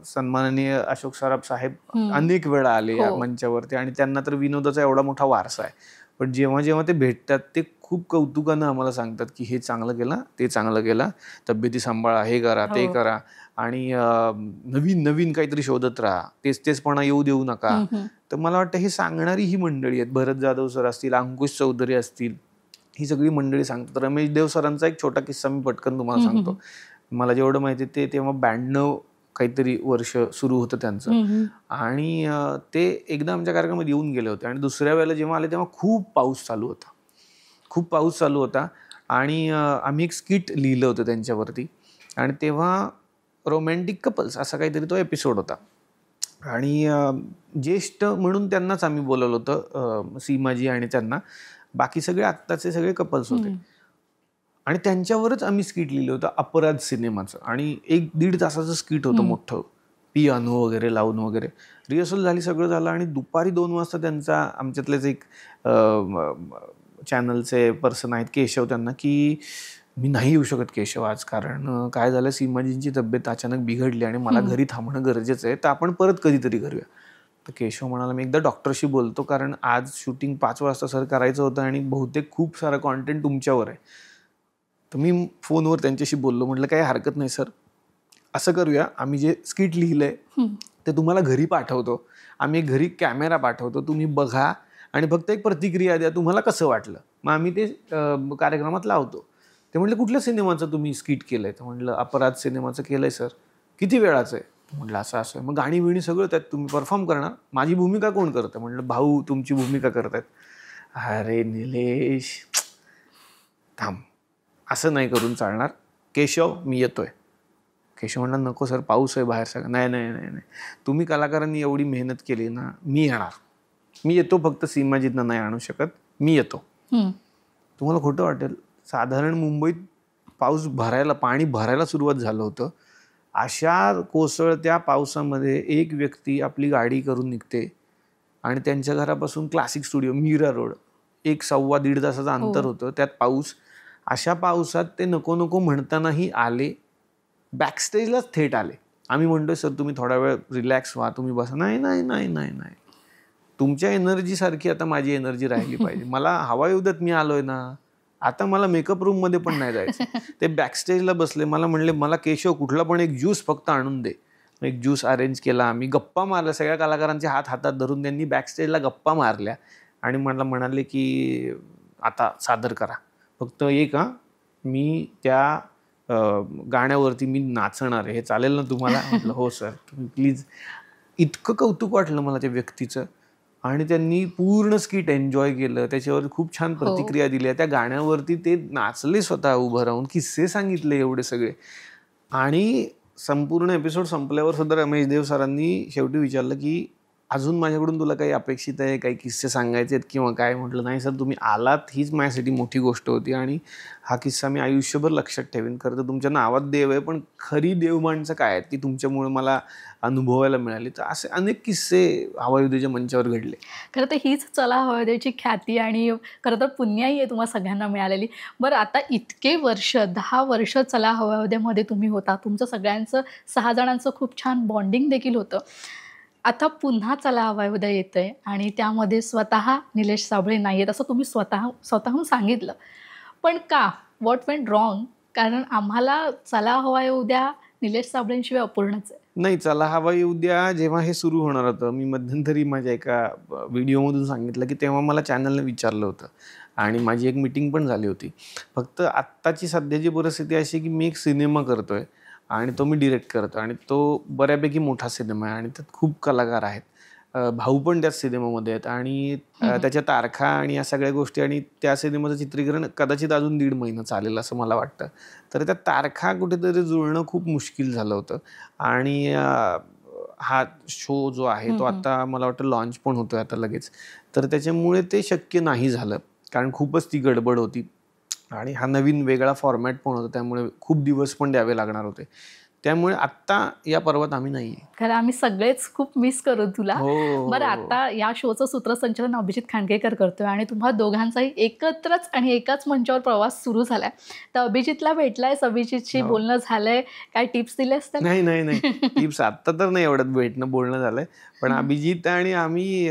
सन्माननीय अशोक सराफ साहेब अनेक वेळा आले या मंचावरती आणि त्यांना तर विनोदाचा एवढा मोठा वारसा आहे. पण जेव्हा जेव्हा ते भेटतात ते खूप कौतुकानं आम्हाला सांगतात की हे चांगलं केलं, ते चांगलं केलं, तब्येती सांभाळा, हे करा, ते करा आणि नवीन नवीन काहीतरी शोधत राहा, तेचपणा येऊ देऊ नका. तर मला वाटतं हे सांगणारी ही मंडळी आहेत. भरत जाधव सर असतील, अंकुश चौधरी असतील, ही सगळी मंडळी सांगतात. रमेश देव सरांचा एक छोटा किस्सा मी पटकन तुम्हाला सांगतो. मला जेवढं माहिती ते तेव्हा 92 काहीतरी वर्ष सुरू होतं त्यांचं आणि ते एकदा आमच्या कार्यक्रमात येऊन गेले होते आणि दुसऱ्या वेळेला जेव्हा आले तेव्हा खूप पाऊस चालू होता आणि आम्ही एक स्किट लिहिलं होतं त्यांच्यावरती आणि तेव्हा रोमॅन्टिक कपल्स असा काहीतरी तो एपिसोड होता आणि ज्येष्ठ म्हणून त्यांनाच आम्ही बोलवलं होतं, सीमाजी आणि त्यांना. बाकी सगळे आत्ताचे सगळे कपल्स होते आणि त्यांच्यावरच आम्ही स्किट लिहिलं होतं अपराध सिनेमाचं आणि 1-1.5 तासाचं स्किट होतं मोठं, पियानो वगैरे लावून वगैरे. रिहर्सल झाली, सगळं झालं आणि दुपारी 2 वाजता त्यांचा आमच्यातलेच एक चॅनलचे पर्सन आहेत केशव, त्यांना की मी नाही येऊ शकत केशव आज, कारण काय झालं सीमाजींची तब्येत अचानक बिघडली आणि मला घरी थांबणं गरजेचं आहे, तर आपण परत कधीतरी करूया. तर केशव म्हणाला मी एकदा डॉक्टरशी बोलतो, कारण आज शूटिंग 5 वाजता सर करायचं होतं आणि बहुतेक खूप सारं कॉन्टेंट तुमच्यावर आहे. तर मी फोनवर त्यांच्याशी बोललो, म्हटलं काही हरकत नाही सर, असं करूया, आम्ही जे स्किट लिहिलंय ते तुम्हाला घरी पाठवतो, आम्ही घरी कॅमेरा पाठवतो, तुम्ही बघा आणि फक्त एक प्रतिक्रिया द्या, तुम्हाला कसं वाटलं. मग आम्ही ते कार्यक्रमात लावतो. ते म्हटलं कुठल्या सिनेमाचं तुम्ही स्किट केलं आहे? तर म्हटलं अपराध सिनेमाचं केलं आहे सर. किती वेळाचं आहे? म्हटलं असं असं आहे. मग गाणी बिणी सगळं त्यात तुम्ही परफॉर्म करणार? माझी भूमिका कोण करतं? म्हटलं भाऊ तुमची भूमिका करत आहेत. अरे निलेश थांब, असं नाही करून चालणार. केशव मी येतोय. केशव म्हणला नको सर पाऊस आहे बाहेर सगळं. नाही नाही नाही नाही, तुम्ही कलाकारांनी एवढी मेहनत केली ना, मी येणार, मी येतो, फक्त सीमाजीतनं नाही आणू शकत, मी येतो. तुम्हाला खोटं वाटेल, साधारण मुंबईत पाऊस भरायला, पाणी भरायला सुरुवात झालं होतं. अशा कोसळत्या पावसामध्ये एक व्यक्ती आपली गाडी करून निघते आणि त्यांच्या घरापासून क्लासिक स्टुडिओ मीरा रोड 1-1.25 तासाचं अंतर होतं. त्यात पाऊस. अशा पावसात ते नको नको म्हणतानाही आले, बॅकस्टेजलाच थेट आले. आम्ही म्हणतोय सर तुम्ही थोडा वेळ रिलॅक्स व्हा, तुम्ही बसा. नाही नाही नाही नाही नाही, तुमच्या एनर्जीसारखी आता माझी एनर्जी राहिली पाहिजे. मला हवा येऊ देत, मी आलोय ना, आता मला मेकअप रूममध्ये पण नाही जायचं. ते बॅकस्टेजला बसले, मला म्हणले मला केशव कुठला पण एक ज्यूस फक्त आणून दे. एक ज्यूस अरेंज केला, आम्ही गप्पा मारल्या, सगळ्या कलाकारांचे हात हातात धरून त्यांनी बॅकस्टेजला गप्पा मारल्या आणि मला म्हणाले की आता सादर करा, फक्त एक मी त्या गाण्यावरती मी नाचणार आहे, हे चालेल ना तुम्हाला? म्हटलं हो सर, तुम्ही प्लीज. इतकं कौतुक वाटलं मला त्या व्यक्तीचं. आणि त्यांनी पूर्ण स्किट एन्जॉय केलं, त्याच्यावर खूप छान प्रतिक्रिया दिल्या. त्या गाण्यावरती ते नाचले स्वतः उभं राहून, किस्से सांगितले एवढे सगळे. आणि संपूर्ण एपिसोड संपल्यावर सुद्धा रमेश देव सरांनी शेवटी विचारलं की अजून माझ्याकडून तुला काही अपेक्षित आहे, काही किस्से सांगायचे आहेत किंवा काय? म्हटलं नाही सर, तुम्ही आलात हीच माझ्यासाठी मोठी गोष्ट होती आणि हा किस्सा मी आयुष्यभर लक्षात ठेवेन. खरं तर तुमच्या नावात देव आहे, पण खरी देव माणसं काय आहेत ती तुमच्यामुळे मला अनुभवायला मिळाली. तर असे अनेक किस्से हवा येऊ द्याच्या मंचावर घडले. खरं तर हीच चला हवा द्याची ख्याती आणि खरं तर पुण्याही आहे तुम्हाला सगळ्यांना मिळालेली. बरं, आता इतके वर्ष, 10 वर्ष चला हवा द्यामध्ये तुम्ही होता, तुमचं सगळ्यांचं 6 जणांचं खूप छान बॉन्डिंग देखील होतं. आता पुन्हा चला हवा उद्या येतं आहे आणि त्यामध्ये स्वतः निलेश साबळे नाही आहेत असं तुम्ही स्वतःहून सांगितलं. पण का? What went wrong? कारण आम्हाला चला हवा उद्या निलेश साबळेंशिवाय अपूर्णच आहे. नाही, चला हवा येऊ द्या जेव्हा हे सुरू होणार होतं, मी मध्यंतरी माझ्या एका व्हिडिओमधून सांगितलं की तेव्हा मला चॅनलने विचारलं होतं आणि माझी एक मीटिंग पण झाली होती. फक्त आत्ताची सध्याची परिस्थिती अशी की मी एक सिनेमा करतोय आणि तो मी डिरेक्ट करतो आणि तो बऱ्यापैकी मोठा सिनेमा आहे आणि त्यात खूप कलाकार आहेत. भाऊ पण त्याच सिनेमामध्ये आहेत आणि त्याच्या तारखा आणि या सगळ्या गोष्टी आणि त्या सिनेमाचं चित्रीकरण कदाचित अजून 1.5 महिना चालेल असं मला वाटतं. तर त्या तारखा कुठेतरी जुळणं खूप मुश्किल झालं होतं आणि हा शो जो आहे तो आता मला वाटतं लॉन्च पण होतोय आता लगेच. तर त्याच्यामुळे ते शक्य नाही झालं कारण खूपच ती गडबड होती आणि हा नवीन वेगळा फॉर्मॅट पण होता, त्यामुळे खूप दिवस पण द्यावे लागणार होते. त्यामुळे आत्ता या पर्वात आम्ही नाही आहे. खरं आम्ही सगळेच खूप मिस करू तुला. हो. बरं, आता या शोचं सूत्रसंचालन अभिजित खांडकेकर करतोय आणि तुम्हा दोघांचाही एकत्रच आणि एकाच मंचावर प्रवास सुरू झालाय. तर अभिजितला भेटलायस, अभिजितशी बोलणं झालंय, काय टिप्स दिलेस तर? नाही नाही नाही, टिप्स आत्ता तर नाही एवढ्यात भेटणं बोलणं झालंय, पण अभिजित आणि आम्ही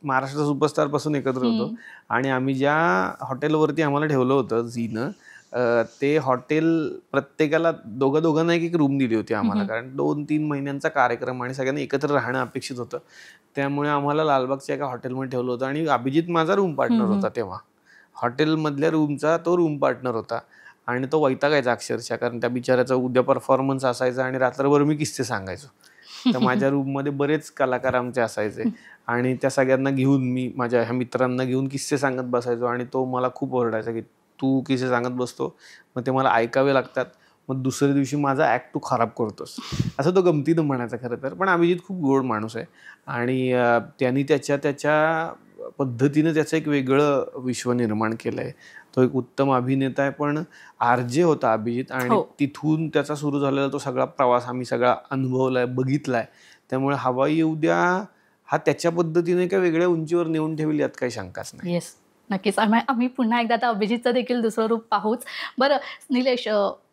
महाराष्ट्र सुपरस्टार पासून एकत्र होतो आणि आम्ही ज्या हॉटेलवरती आम्हाला ठेवलं होतं झीनं, ते हॉटेल प्रत्येकाला दोघांना एक रूम दिली होती आम्हाला, कारण 2-3 महिन्यांचा कार्यक्रम आणि सगळ्यांना एकत्र राहणं अपेक्षित होतं. त्यामुळे आम्हाला लालबागच्या एका हॉटेलमध्ये ठेवलं होतं आणि अभिजित माझा रूम पार्टनर होता तेव्हा. हॉटेलमधल्या रूमचा तो रूम पार्टनर होता आणि तो वैतागायचा अक्षरशः, कारण त्या बिचाऱ्याचा उद्या परफॉर्मन्स असायचा आणि रात्रभर मी किस्से सांगायचो. तर माझ्या रूममध्ये बरेच कलाकार आमचे असायचे आणि त्या सगळ्यांना घेऊन मी माझ्या ह्या मित्रांना घेऊन किस्से सांगत बसायचो आणि तो मला खूप ओरडायचा की तू किस्से सांगत बसतो, मग ते मला ऐकावे लागतात, मग दुसऱ्या दिवशी माझा ॲक्ट तू खराब करतोस, असं तो गमतीनं म्हणायचा खरं तर. पण अभिजित खूप गोड माणूस आहे आणि त्यांनी त्याच्या पद्धतीनं त्याचं एक वेगळं विश्व निर्माण केलं आहे. तो एक उत्तम अभिनेता आहे, पण आरजे होता अभिजित आणि तिथून त्याचा सुरू झालेला तो सगळा प्रवास आम्ही सगळा अनुभवलाय, बघितलाय. त्यामुळे हवा येऊ द्या हा त्याच्या पद्धतीने एका वेगळ्या उंचीवर नेऊन ठेवली यात काही शंकाच नाही. येस, नक्कीच. आम्ही पुन्हा एकदा आता अभिजितचं देखील दुसरं रूप पाहूच. बरं निलेश,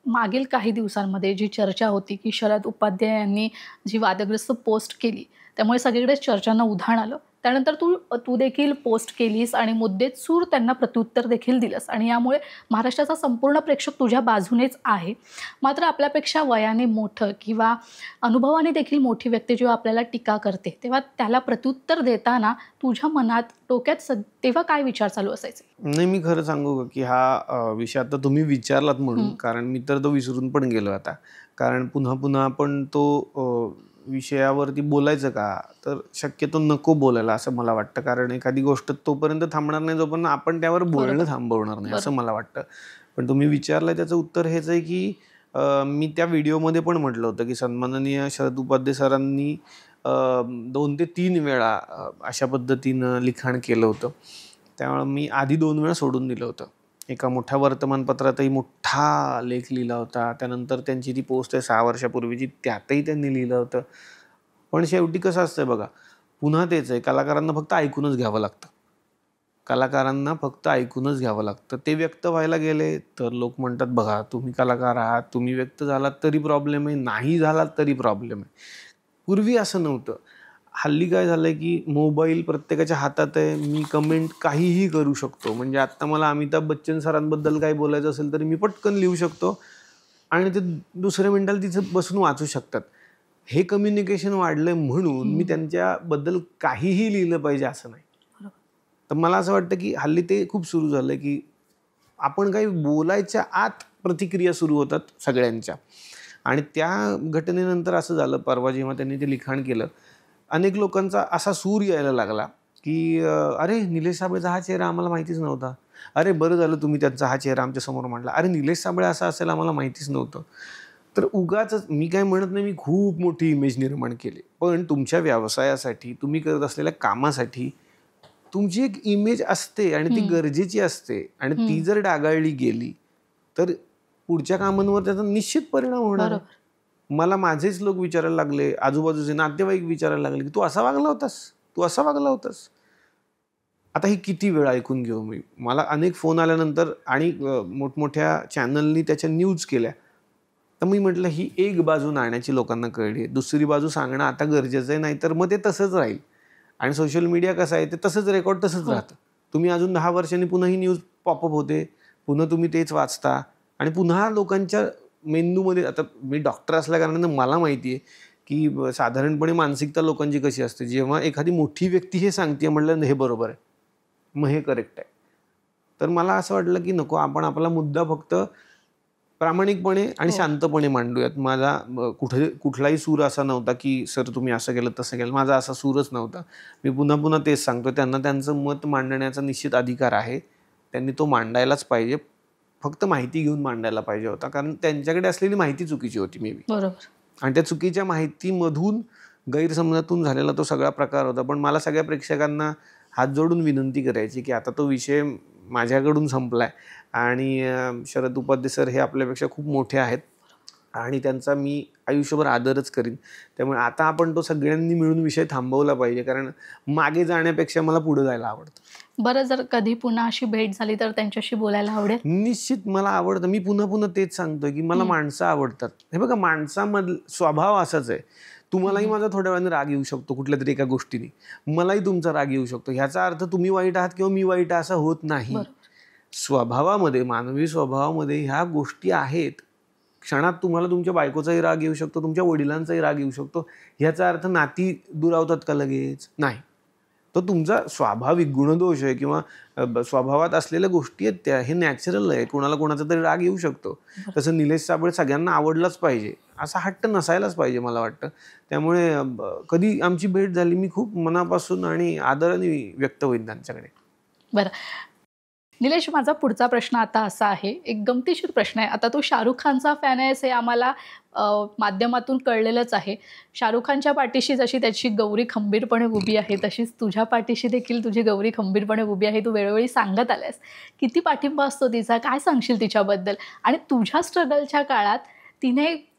मागील काही दिवसांमध्ये जी चर्चा होती की शरद उपाध्याय यांनी जी वादग्रस्त पोस्ट केली त्यामुळे सगळीकडेच चर्चांना उधाण आलं. त्यानंतर तू देखील पोस्ट केलीस आणि मुद्देसूद त्यांना प्रत्युत्तर देखील दिलंस आणि यामुळे महाराष्ट्राचा संपूर्ण प्रेक्षक तुझ्या बाजूनेच आहे. मात्र आपल्यापेक्षा वयाने मोठं किंवा अनुभवाने देखील मोठी व्यक्ती जेव्हा आपल्याला टीका करते तेव्हा त्याला प्रत्युत्तर देताना तुझ्या मनात डोक्यात तेव्हा काय विचार चालू असायचे? नाही, मी खरं सांगू का की हा विषय आता तुम्ही विचारलात म्हणून, कारण मी तर तो विसरून पण गेलो आता. कारण पुन्हा पुन्हा आपण तो विषयावरती बोलायचं का, तर शक्यतो नको बोलायला असं मला वाटतं. कारण एखादी गोष्ट तोपर्यंत थांबणार नाही जोपर्यंत आपण त्यावर बोलणं थांबवणार नाही असं मला वाटतं. पण तुम्ही विचारलंय त्याचं उत्तर हेच आहे की मी त्या व्हिडिओमध्ये पण म्हटलं होतं की सन्माननीय शरद उपाध्ये सरांनी 2 ते 3 वेळा अशा पद्धतीनं लिखाण केलं होतं. त्यामुळे मी आधी 2 वेळा सोडून दिलं होतं. एका मोठ्या वर्तमानपत्रातही मोठा लेख लिहिला होता. त्यानंतर त्यांची ती पोस्ट आहे 6 वर्षापूर्वीची, त्यातही त्यांनी लिहिलं होतं. पण शेवटी कसं असतंय बघा, पुन्हा तेच आहे, कलाकारांना फक्त ऐकूनच घ्यावं लागतं. कलाकारांना फक्त ऐकूनच घ्यावं लागतं. ते व्यक्त व्हायला गेले तर लोक म्हणतात बघा तुम्ही कलाकार आहात, तुम्ही व्यक्त झालात तरी प्रॉब्लेम आहे, नाही झालात तरी प्रॉब्लेम आहे. पूर्वी असं नव्हतं. हल्ली काय झालंय की मोबाईल प्रत्येकाच्या हातात आहे, मी कमेंट काहीही करू शकतो. म्हणजे आत्ता मला अमिताभ बच्चन सरांबद्दल काही बोलायचं असेल तरी मी पटकन लिहू शकतो आणि ते दुसऱ्या मिनिटाला तिथं बसून वाचू शकतात. हे कम्युनिकेशन वाढलंय म्हणून मी त्यांच्याबद्दल काहीही लिहिलं पाहिजे असं नाही. तर मला असं वाटतं की हल्ली ते खूप सुरू झालंय की आपण काही बोलायच्या आत प्रतिक्रिया सुरू होतात सगळ्यांच्या. आणि त्या घटनेनंतर असं झालं, परवा जेव्हा त्यांनी ते लिखाण केलं, अनेक लोकांचा असा सूर यायला लागला की अरे निलेश साबळेचा हा चेहरा आम्हाला माहितीच नव्हता, अरे बरं झालं तुम्ही त्यांचा हा चेहरा आमच्यासमोर मांडला, अरे निलेश साबळे असा असेल आम्हाला माहितीच नव्हतं. तर उगाच मी काय म्हणत नाही मी खूप मोठी इमेज निर्माण केली, पण तुमच्या व्यवसायासाठी तुम्ही करत असलेल्या कामासाठी तुमची एक इमेज असते आणि ती गरजेची असते. आणि ती जर डागाळली गेली तर पुढच्या कामांवर त्याचा निश्चित परिणाम होणार आहे. मला माझेच लोक विचारायला लागले, आजूबाजूचे नातेवाईक विचारायला लागले की तू असा वागला होतास, तू असा वागला होतास. आता ही किती वेळ ऐकून घेऊ मी. मला अनेक फोन आल्यानंतर आणि मोठमोठ्या चॅनलनी त्याच्या न्यूज केल्या, तर मी म्हटलं ही एक बाजू नाण्याची लोकांना कळली, दुसरी बाजू सांगणं आता गरजेचं आहे, नाहीतर मग ते तसंच राहील. आणि सोशल मीडिया कसं आहे, ते तसंच रेकॉर्ड तसंच राहतं. तुम्ही अजून 10 वर्षांनी पुन्हा ही न्यूज पॉपअप होते, पुन्हा तुम्ही तेच वाचता आणि पुन्हा लोकांच्या मेंदूमध्ये. आता मी डॉक्टर असल्याकारणानं मला माहिती आहे की साधारणपणे मानसिकता लोकांची कशी असते. जेव्हा एखादी मोठी व्यक्ती हे सांगते म्हटलं हे बरोबर आहे, मग हे करेक्ट आहे. तर मला असं वाटलं की नको, आपण आपला मुद्दा फक्त प्रामाणिकपणे आणि शांतपणे मांडूयात. माझा कुठलाही सूर असा नव्हता की सर तुम्ही असं केलं तसं केलं, माझा असा सूरच नव्हता. मी पुन्हा पुन्हा तेच सांगतो, त्यांना त्यांचं मत मांडण्याचा निश्चित अधिकार आहे, त्यांनी तो मांडायलाच पाहिजे. फक्त माहिती घेऊन मांडायला पाहिजे होता, कारण त्यांच्याकडे असलेली माहिती चुकीची होती मे बी. बरोबर. आणि त्या चुकीच्या माहितीमधून गैरसमजातून झालेला तो सगळा प्रकार होता. पण मला सगळ्या प्रेक्षकांना हात जोडून विनंती करायची की आता तो विषय माझ्याकडून संपलाय आणि शरद उपाध्ये सर हे आपल्यापेक्षा खूप मोठे आहेत आणि त्यांचा मी आयुष्यभर आदरच करीन. त्यामुळे आता आपण तो सगळ्यांनी मिळून विषय थांबवला पाहिजे, कारण मागे जाण्यापेक्षा मला पुढे जायला आवडतं. बरं, जर कधी पुन्हा अशी भेट झाली तर त्यांच्याशी बोलायला आवडेल? निश्चित मला आवडतं. मी पुन्हा पुन्हा तेच सांगतोय की मला माणसं आवडतात. हे बघा, माणसामधला स्वभाव असाच आहे. तुम्हालाही माझा थोड्या वेळाने राग येऊ शकतो कुठल्या तरी एका गोष्टीने, मलाही तुमचा राग येऊ शकतो. ह्याचा अर्थ तुम्ही वाईट आहात किंवा मी वाईट आहे असं होत नाही. स्वभावामध्ये, मानवी स्वभावामध्ये ह्या गोष्टी आहेत. क्षणात तुम्हाला तुमच्या बायकोचाही राग येऊ शकतो, तुमच्या वडिलांचाही राग येऊ शकतो. ह्याचा अर्थ नाती दुरावतात का लगेच? नाही. तो तुमचा स्वाभाविक गुणदोष आहे किंवा स्वभावात असलेल्या गोष्टी आहेत त्या. हे नॅचरल आहे. कोणाला कोणाचा तरी राग येऊ शकतो. तसं निलेश साबळे सगळ्यांना आवडलाच पाहिजे असा हट्ट नसायलाच पाहिजे मला वाटतं. त्यामुळे कधी आमची भेट झाली मी खूप मनापासून आणि आदराने व्यक्त होईन त्यांच्याकडे. बरं निलेश, माझा पुढचा प्रश्न आता असा आहे, एक गमतीशीर प्रश्न आहे. आता तू शाहरुख खानचा फॅन आहेस हे आम्हाला माध्यमातून कळलेलंच आहे. शाहरुख खानच्या पाठीशी जशी त्याची गौरी खंबीरपणे उभी आहे, तशीच तुझ्या पाठीशी देखील तुझी गौरी खंबीरपणे उभी आहे. तू वेळोवेळी सांगत आल्यास. किती पाठिंबा असतो तिचा, काय सांगशील तिच्याबद्दल? आणि तुझ्या स्ट्रगलच्या काळात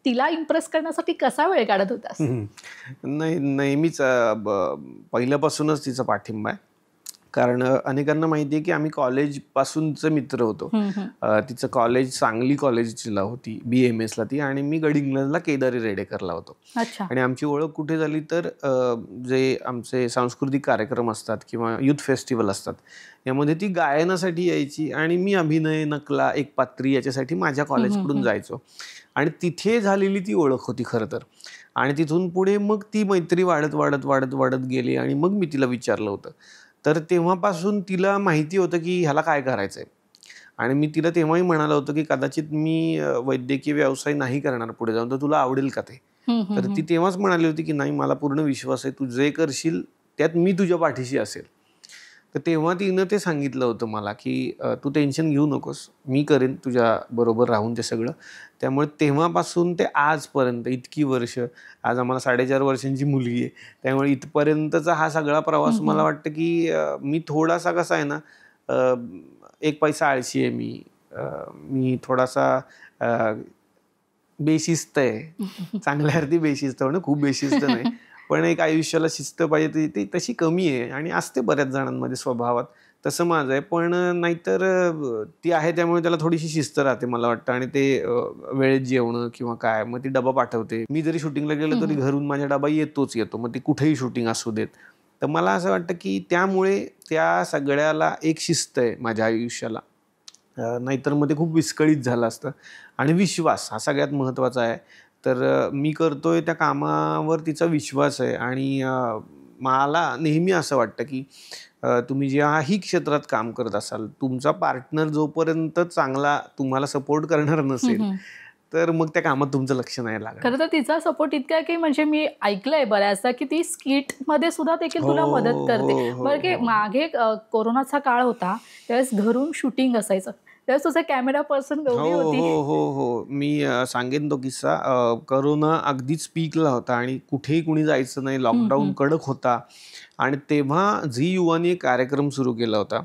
तिला इम्प्रेस करण्यासाठी कसा वेळ काढत होतास? नाही, नेहमीच पहिल्यापासूनच तिचा पाठिंबा आहे. कारण अनेकांना माहिती आहे की आम्ही कॉलेजपासूनचे मित्र होतो. तिचं कॉलेज सांगली कॉलेजला होती, BMS ला ती, आणि मी गडिंग्लजला केदारी रेडेकरला होतो. अच्छा. आणि आमची ओळख कुठे झाली तर जे आमचे सांस्कृतिक कार्यक्रम असतात किंवा युथ फेस्टिवल असतात यामध्ये ती गायनासाठी यायची आणि मी अभिनय, नकला, एकपात्री याच्यासाठी माझ्या कॉलेजकडून जायचो. आणि तिथे झालेली ती ओळख होती खरं तर. आणि तिथून पुढे मग ती मैत्री वाढत वाढत वाढत वाढत गेली आणि मग मी तिला विचारलं होतं. तर तेव्हापासून तिला माहिती होतं की ह्याला काय करायचं आहे. आणि मी तिला तेव्हाही म्हणालं होतं की कदाचित मी वैद्यकीय व्यवसाय नाही करणार पुढे जाऊन, तर तुला आवडेल का ते. तर ती तेव्हाच म्हणाली होती की नाही, मला पूर्ण विश्वास आहे, तू जे करशील त्यात मी तुझ्या पाठीशी असेल. तर तेव्हा तिनं ते सांगितलं होतं मला की तू टेन्शन घेऊ नकोस, मी करेन तुझ्या बरोबर राहून ते सगळं. त्यामुळे तेव्हापासून ते आजपर्यंत इतकी वर्ष, आज आम्हाला 4.5 वर्षांची मुलगी आहे, त्यामुळे इथपर्यंतचा हा सगळा प्रवास मला वाटतं की मी थोडासा कसा आहे ना, एक पैसा आळशी आहे मी थोडासा बेशिस्त आहे. चांगल्या अर्थी बेशिस्त, म्हणजे खूप बेशिस्त नाही, पण एक आयुष्याला शिस्त पाहिजे ती तशी कमी आहे आणि असते बऱ्याच जणांमध्ये स्वभावात. तसं माझं आहे, पण नाहीतर ती आहे त्यामुळे त्याला थोडीशी शिस्त राहते मला वाटतं. आणि ते वेळेत जेवणं किंवा काय, मग ती डबा पाठवते. मी जरी शूटिंगला गेलो तरी घरून माझ्या डबा येतो, मग ती कुठेही शूटिंग असू देत. तर मला असं वाटतं की त्यामुळे त्या सगळ्याला एक शिस्त आहे माझ्या आयुष्याला. नाहीतर मग ते खूप विस्कळीत झालं असतं. आणि विश्वास हा सगळ्यात महत्त्वाचा आहे. तर मी करतोय त्या कामावर तिचा विश्वास आहे. आणि मला नेहमी असं वाटतं की तुम्ही ज्याही क्षेत्रात काम करत असाल, तुमचा पार्टनर जोपर्यंत चांगला तुम्हाला सपोर्ट करणार नसेल तर मग त्या कामात तुमचं लक्ष नाही लागणार. खरं तर तिचा सपोर्ट इतका आहे की म्हणजे मी ऐकलंय बऱ्याचदा की ती स्किट मध्ये सुद्धा देखील तुला मदत करते. बरं की मागे कोरोनाचा काळ होता, त्यावेळेस घरून शूटिंग असायचं, त्यावेळेस तुझा कॅमेरा पर्सन गौरी होती. हो. मी सांगेन तो किस्सा. करोना अगदीच पीकला होता आणि कुठेही कुणी जायचं नाही, लॉकडाऊन कडक होता. आणि तेव्हा झी युवानी एक कार्यक्रम सुरू केला होता,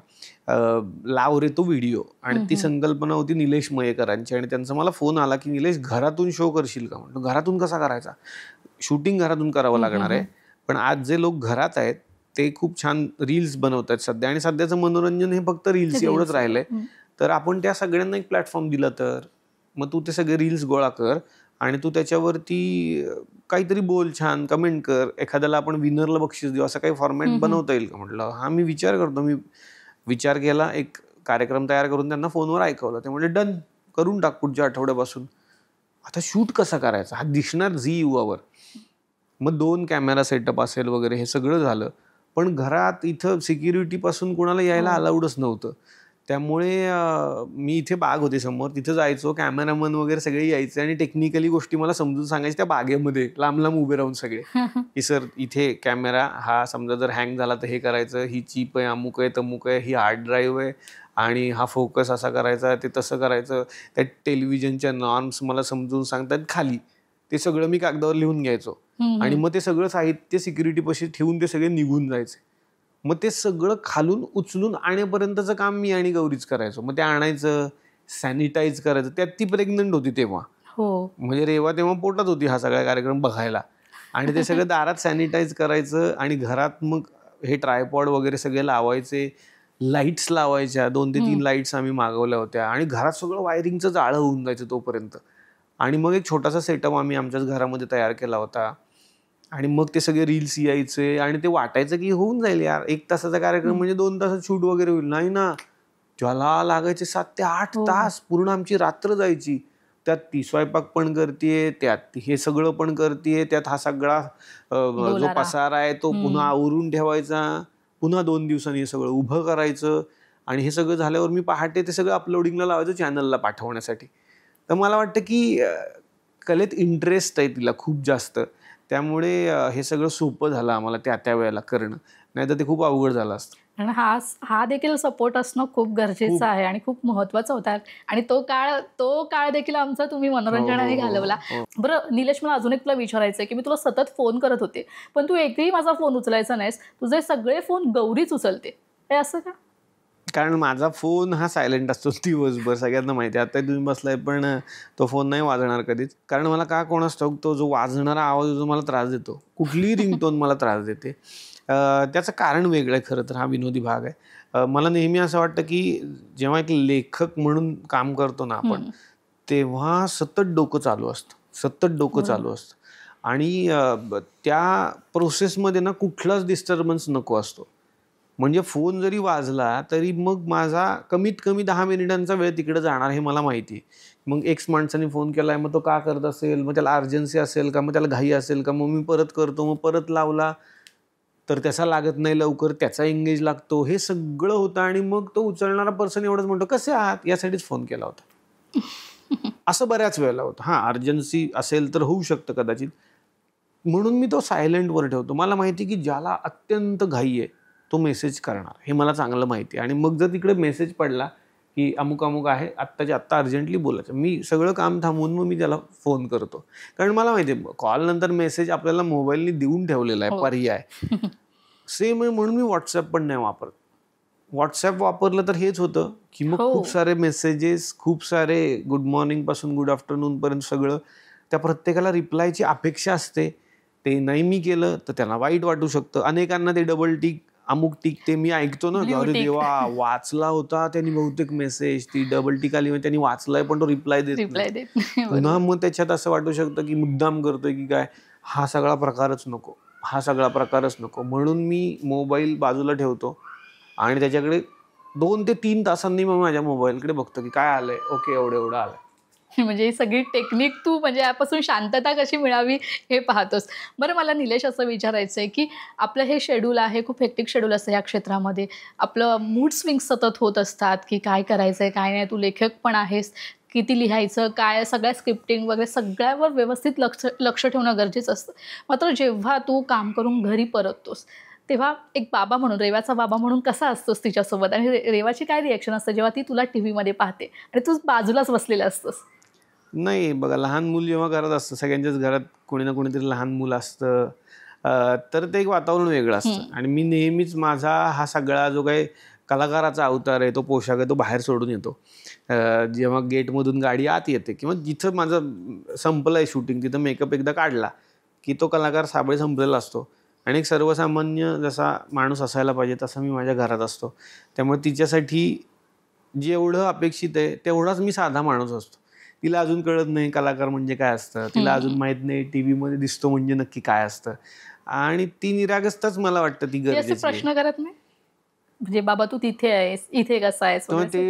लाव रे तो व्हिडिओ. आणि ती संकल्पना होती निलेश मयेकरांची. आणि त्यांचा मला फोन आला की निलेश, घरातून शो करशील का. म्हटलं घरातून कसा करायचा, शूटिंग घरातून करावं लागणार आहे, पण आज जे लोक घरात आहेत ते खूप छान रील्स बनवत आहेत सध्या, आणि सध्याचं मनोरंजन हे फक्त रील्स एवढंच राहिलंय. तर आपण त्या सगळ्यांना एक प्लॅटफॉर्म दिला तर मग तू ते सगळे रील्स गोळा कर आणि तू त्याच्यावरती काहीतरी बोल, छान कमेंट कर, एखाद्याला आपण विनरला बक्षीस देऊ, असं काही फॉर्मॅट बनवता येईल का. म्हटलं हा मी विचार करतो. मी विचार केला, एक कार्यक्रम तयार करून त्यांना फोनवर ऐकवलं. ते म्हणजे डन, करून टाक पुढच्या आठवड्यापासून. आता शूट कसा करायचा हा दिसणार झी युवावर. मग 2 कॅमेरा सेटअप असेल वगैरे, हे सगळं झालं. पण घरात इथं सिक्युरिटीपासून कोणाला यायला अलाउडच नव्हतं. त्यामुळे मी इथे बाग होती समोर, तिथं जायचो, कॅमेरामन वगैरे सगळे यायचे आणि टेक्निकली गोष्टी मला समजून सांगायचे त्या बागेमध्ये लांब लांब उभे राहून सगळे, की सर इथे कॅमेरा हा समजा जर हँग झाला तर हे करायचं, ही चिप आहे, अमुक आहे, तमुक आहे, ही हार्ड ड्राईव्ह आहे, आणि हा फोकस असा करायचा, ते तसं करायचं. त्या टेलिव्हिजनच्या नॉर्म्स मला समजून सांगतात खाली, ते सगळं मी कागदावर लिहून घ्यायचो. आणि मग ते सगळं साहित्य सिक्युरिटीपाशी ठेवून ते सगळे निघून जायचे. मग ते सगळं खालून उचलून आणेपर्यंतचं काम मी आणि गौरीच करायचो. मग ते आणायचं, सॅनिटाईज करायचं. त्यात ती प्रेग्नंट होती तेव्हा. म्हणजे रेवा तेव्हा पोटात होती हा सगळा कार्यक्रम बघायला. आणि ते सगळं दारात सॅनिटाईज करायचं आणि घरात मग हे ट्रायपॉड वगैरे सगळे लावायचे, लाईट्स लावायच्या, 2 ते 3 लाईट्स आम्ही मागवल्या होत्या. आणि घरात सगळं वायरिंगचं जाळं होऊन जायचं तोपर्यंत. आणि मग एक छोटासा सेटअप आम्ही आमच्याच घरामध्ये तयार केला होता. आणि मग ते सगळे रील्स यायचे आणि ते वाटायचं की होऊन जाईल यार, 1 तासाचा कार्यक्रम म्हणजे 2 तासात शूट वगैरे होईल. नाही ना, ज्याला लागायचे 7 ते 8 तास, पूर्ण आमची रात्र जायची. त्यात ती स्वयंपाक पण करतेय, त्यात हे सगळं पण करतेय, त्यात हा सगळा जो पसारा आहे तो पुन्हा आवरून ठेवायचा, पुन्हा 2 दिवसांनी हे सगळं उभं करायचं. आणि हे सगळं झाल्यावर मी पहाटे ते सगळं अपलोडिंगला लावायचं चॅनलला पाठवण्यासाठी. तर मला वाटतं की कलेत इंटरेस्ट आहे तिला खूप जास्त, त्यामुळे हे सगळं सोपं झालं आम्हाला त्या वेळेला करणं, नाही तर ते खूप अवघड झालं असतं. आणि हा देखील सपोर्ट असणं खूप गरजेचं आहे आणि खूप महत्वाचं होता. आणि तो काळ देखील आमचा तुम्ही मनोरंजनाने घालवला. बरं निलेश, मला अजून एक तुला विचारायचं आहे की मी तुला सतत फोन करत होते, पण तू एकही माझा फोन उचलायचा नाहीस, तुझे सगळे फोन गौरीच उचलते, हे असं का. कारण माझा फोन हा सायलेंट असतो दिवसभर, सगळ्यांना माहिती आहे. आता तुम्ही बसलाय पण तो फोन नाही वाजणार कधीच, कारण मला का कोणास ठाऊक तो जो वाजणारा आवाज जो मला त्रास देतो, कुठलीही रिंगटोन मला त्रास देते. त्याचं कारण वेगळं आहे खरं तर, हा विनोदी भाग आहे. मला नेहमी असं वाटतं की जेव्हा एक लेखक म्हणून काम करतो ना आपण, तेव्हा सतत डोकं चालू असतं आणि त्या प्रोसेसमध्ये ना कुठलाच डिस्टर्बन्स नको असतो. म्हणजे फोन जरी वाजला तरी मग माझा कमीत कमी 10 मिनिटांचा वेळ तिकडे जाणार हे मला माहिती आहे. मग एक्स माणसाने फोन केलाय, मग तो का करत असेल, मग त्याला अर्जन्सी असेल का, मग त्याला घाई असेल का, मग मी परत करतो, मग परत लावला तर त्याचा लागत नाही लवकर, त्याचा एंगेज लागतो, हे सगळं होतं आणि मग तो उचलणारा पर्सन एवढंच म्हणतो कसे आहात, यासाठीच फोन केला होता. असं बऱ्याच वेळेला होतं. हां, अर्जन्सी असेल तर होऊ शकतं कदाचित, म्हणून मी तो सायलेंटवर ठेवतो. मला माहिती की ज्याला अत्यंत घाई आहे तो मेसेज करणार, हे मला चांगलं माहिती आहे. आणि मग जर तिकडे मेसेज पडला की अमुक अमुक आहे, आत्ताच्या आत्ता अर्जंटली बोलायचं, मी सगळं काम थांबवून मग मी त्याला फोन करतो. कारण मला माहिती आहे कॉल नंतर मेसेज आपल्याला मोबाईलने देऊन ठेवलेला आहे पर्याय. सेम आहे, म्हणून मी व्हॉट्सअप पण नाही वापरत. व्हॉट्सअप वापरलं तर हेच होतं की मग खूप सारे मेसेजेस, खूप सारे गुड मॉर्निंग पासून गुड आफ्टरनून पर्यंत सगळं, त्या प्रत्येकाला रिप्लायची अपेक्षा असते. ते नाही मी केलं तर त्यांना वाईट वाटू शकतं. अनेकांना ते डबल टिक, अमुक टिक, ते मी ऐकतो ना, अरे देवा वाचला होता त्यांनी बहुतेक मेसेज, ती डबल टिक आली, त्यांनी वाचलाय पण तो रिप्लाय देत नाही. पुन्हा मग त्याच्यात असं वाटू शकतं की मुद्दाम करतोय की काय. हा सगळा प्रकारच नको. म्हणून मी मोबाईल बाजूला ठेवतो आणि त्याच्याकडे 2 ते 3 तासांनी मग माझ्या मोबाईलकडे बघतो की काय आलंय, ओके एवढं आलंय. म्हणजे ही सगळी टेक्निक तू म्हणजे यापासून शांतता कशी मिळावी हे पाहतोस. बरं, मला निलेश असं विचारायचं आहे की आपलं हे शेड्यूल आहे, खूप हेक्टिक शेड्यूल असतं या क्षेत्रामध्ये. आपलं मूड स्विंग सतत होत असतात की काय करायचं आहे काय नाही. तू लेखक पण आहेस, किती लिहायचं काय, सगळ्या स्क्रिप्टिंग वगैरे सगळ्यावर व्यवस्थित लक्ष ठेवणं गरजेचं असतं. मात्र जेव्हा तू काम करून घरी परततोस तेव्हा एक बाबा म्हणून, रेवाचा बाबा म्हणून कसा असतोस तिच्यासोबत, आणि रेवाची काय रिॲक्शन असते जेव्हा ती तुला टीव्हीमध्ये पाहते आणि तू बाजूलाच बसलेला असतोस? नाही बघा, लहान मूल जेव्हा घरात असतं, सगळ्यांच्याच घरात कोणी ना कोणीतरी लहान मूल असतं, तर ते एक वातावरण वेगळं असतं. आणि मी नेहमीच माझा हा सगळा जो काही कलाकाराचा अवतार आहे, तो पोशाख आहे, तो बाहेर सोडून येतो. जेव्हा गेटमधून गाडी आत येते किंवा जिथं माझं संपलं आहे शूटिंग, तिथं मेकअप एकदा काढला की तो कलाकार साबळे संपलेला असतो आणि एक सर्वसामान्य जसा माणूस असायला पाहिजे तसा मी माझ्या घरात असतो. त्यामुळे तिच्यासाठी जेवढं अपेक्षित आहे तेवढाच मी साधा माणूस असतो. तिला अजून कळत नाही कलाकार म्हणजे काय असतं, तिला अजून माहित नाही टीव्हीमध्ये दिसतो म्हणजे नक्की काय असतं, आणि ती निरागसताच मला वाटतं ती गरजेची आहे. प्रश्न करत नाही म्हणजे बाबा तू तिथे आहेस, इथे कसा आहेस? ते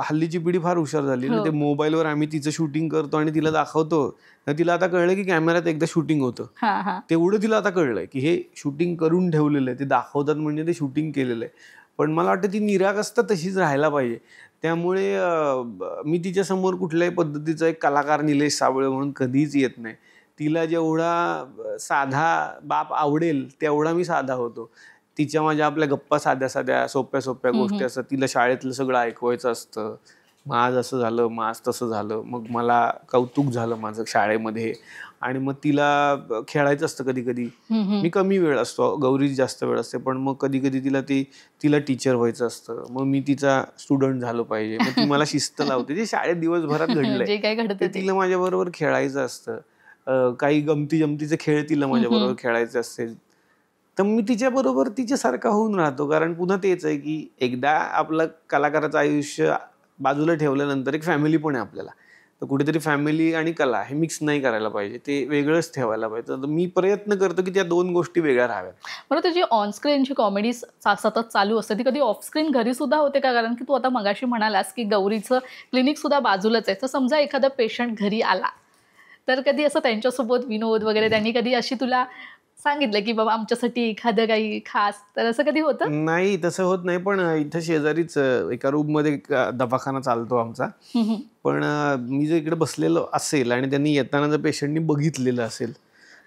हल्लीची पिढी फार हुशार झाली ना, ते मोबाईलवर आम्ही तिचं शूटिंग करतो आणि तिला दाखवतो. तर तिला आता कळलं की कॅमेऱ्यात एकदा शूटिंग होतं, तेवढं तिला आता कळलंय की हे शूटिंग करून ठेवलेलं आहे, ते दाखवतात म्हणजे ते शूटिंग केलेलं आहे. पण मला वाटतं ती निरागसता तशीच राहायला पाहिजे. त्यामुळे मी तिच्यासमोर कुठल्याही पद्धतीचा एक कलाकार निलेश साबळे म्हणून कधीच येत नाही. तिला जेवढा साधा बाप आवडेल तेवढा मी साधा होतो. तिच्या माझ्या आपल्या गप्पा साध्या साध्या सोप्या सोप्या गोष्टी असतात. तिला शाळेतलं सगळं ऐकवायचं असतं. मग आज असं झालं, मग आज तसं झालं, मग मला कौतुक झालं माझं शाळेमध्ये, आणि मग तिला खेळायचं असतं. कधी कधी मी कमी वेळ असतो, गौरी जास्त वेळ असते, पण मग कधी कधी तिला टीचर व्हायचं असतं. मग मी तिचा स्टुडंट झालो पाहिजे, मग ती मला शिस्त लावते. जे शाळेत दिवसभरात घडलंय ते तिला माझ्या बरोबर खेळायचं असतं. काही गमती जमतीचे खेळ तिला माझ्या बरोबर खेळायचे असतील तर मी तिच्या बरोबर तिच्यासारखा होऊन राहतो. कारण पुन्हा तेच आहे की एकदा आपलं कलाकाराचं आयुष्य बाजूला ठेवल्यानंतर एक फॅमिली पण आहे आपल्याला, तर कुठेतरी फॅमिली आणि कला हे मिक्स नाही करायला पाहिजे, ते वेगळंच ठेवायला पाहिजे. तर मी प्रयत्न करतो की त्या 2 गोष्टी वेगळ्या राहाव्यात. बरं, तुझी ऑनस्क्रीनची कॉमेडी सतत चालू असते, ती कधी ऑफस्क्रीन घरी सुद्धा होते का? कारण की तू आता मगाशी म्हणालास की गौरीचं क्लिनिक सुद्धा बाजूलाच आहे, तर समजा एखादा पेशंट घरी आला तर कधी असं त्यांच्यासोबत विनोद वगैरे, त्यांनी कधी अशी तुला सांगितलं की बाबा आमच्यासाठी एखादं काही खास, तर असं कधी होतं? नाही, तसं होत नाही. पण इथं शेजारीच एका रूममध्ये दवाखाना चालतो आमचा. पण मी जर इकडे बसलेलो असेल आणि त्यांनी येताना जर पेशंटनी बघितलेलं असेल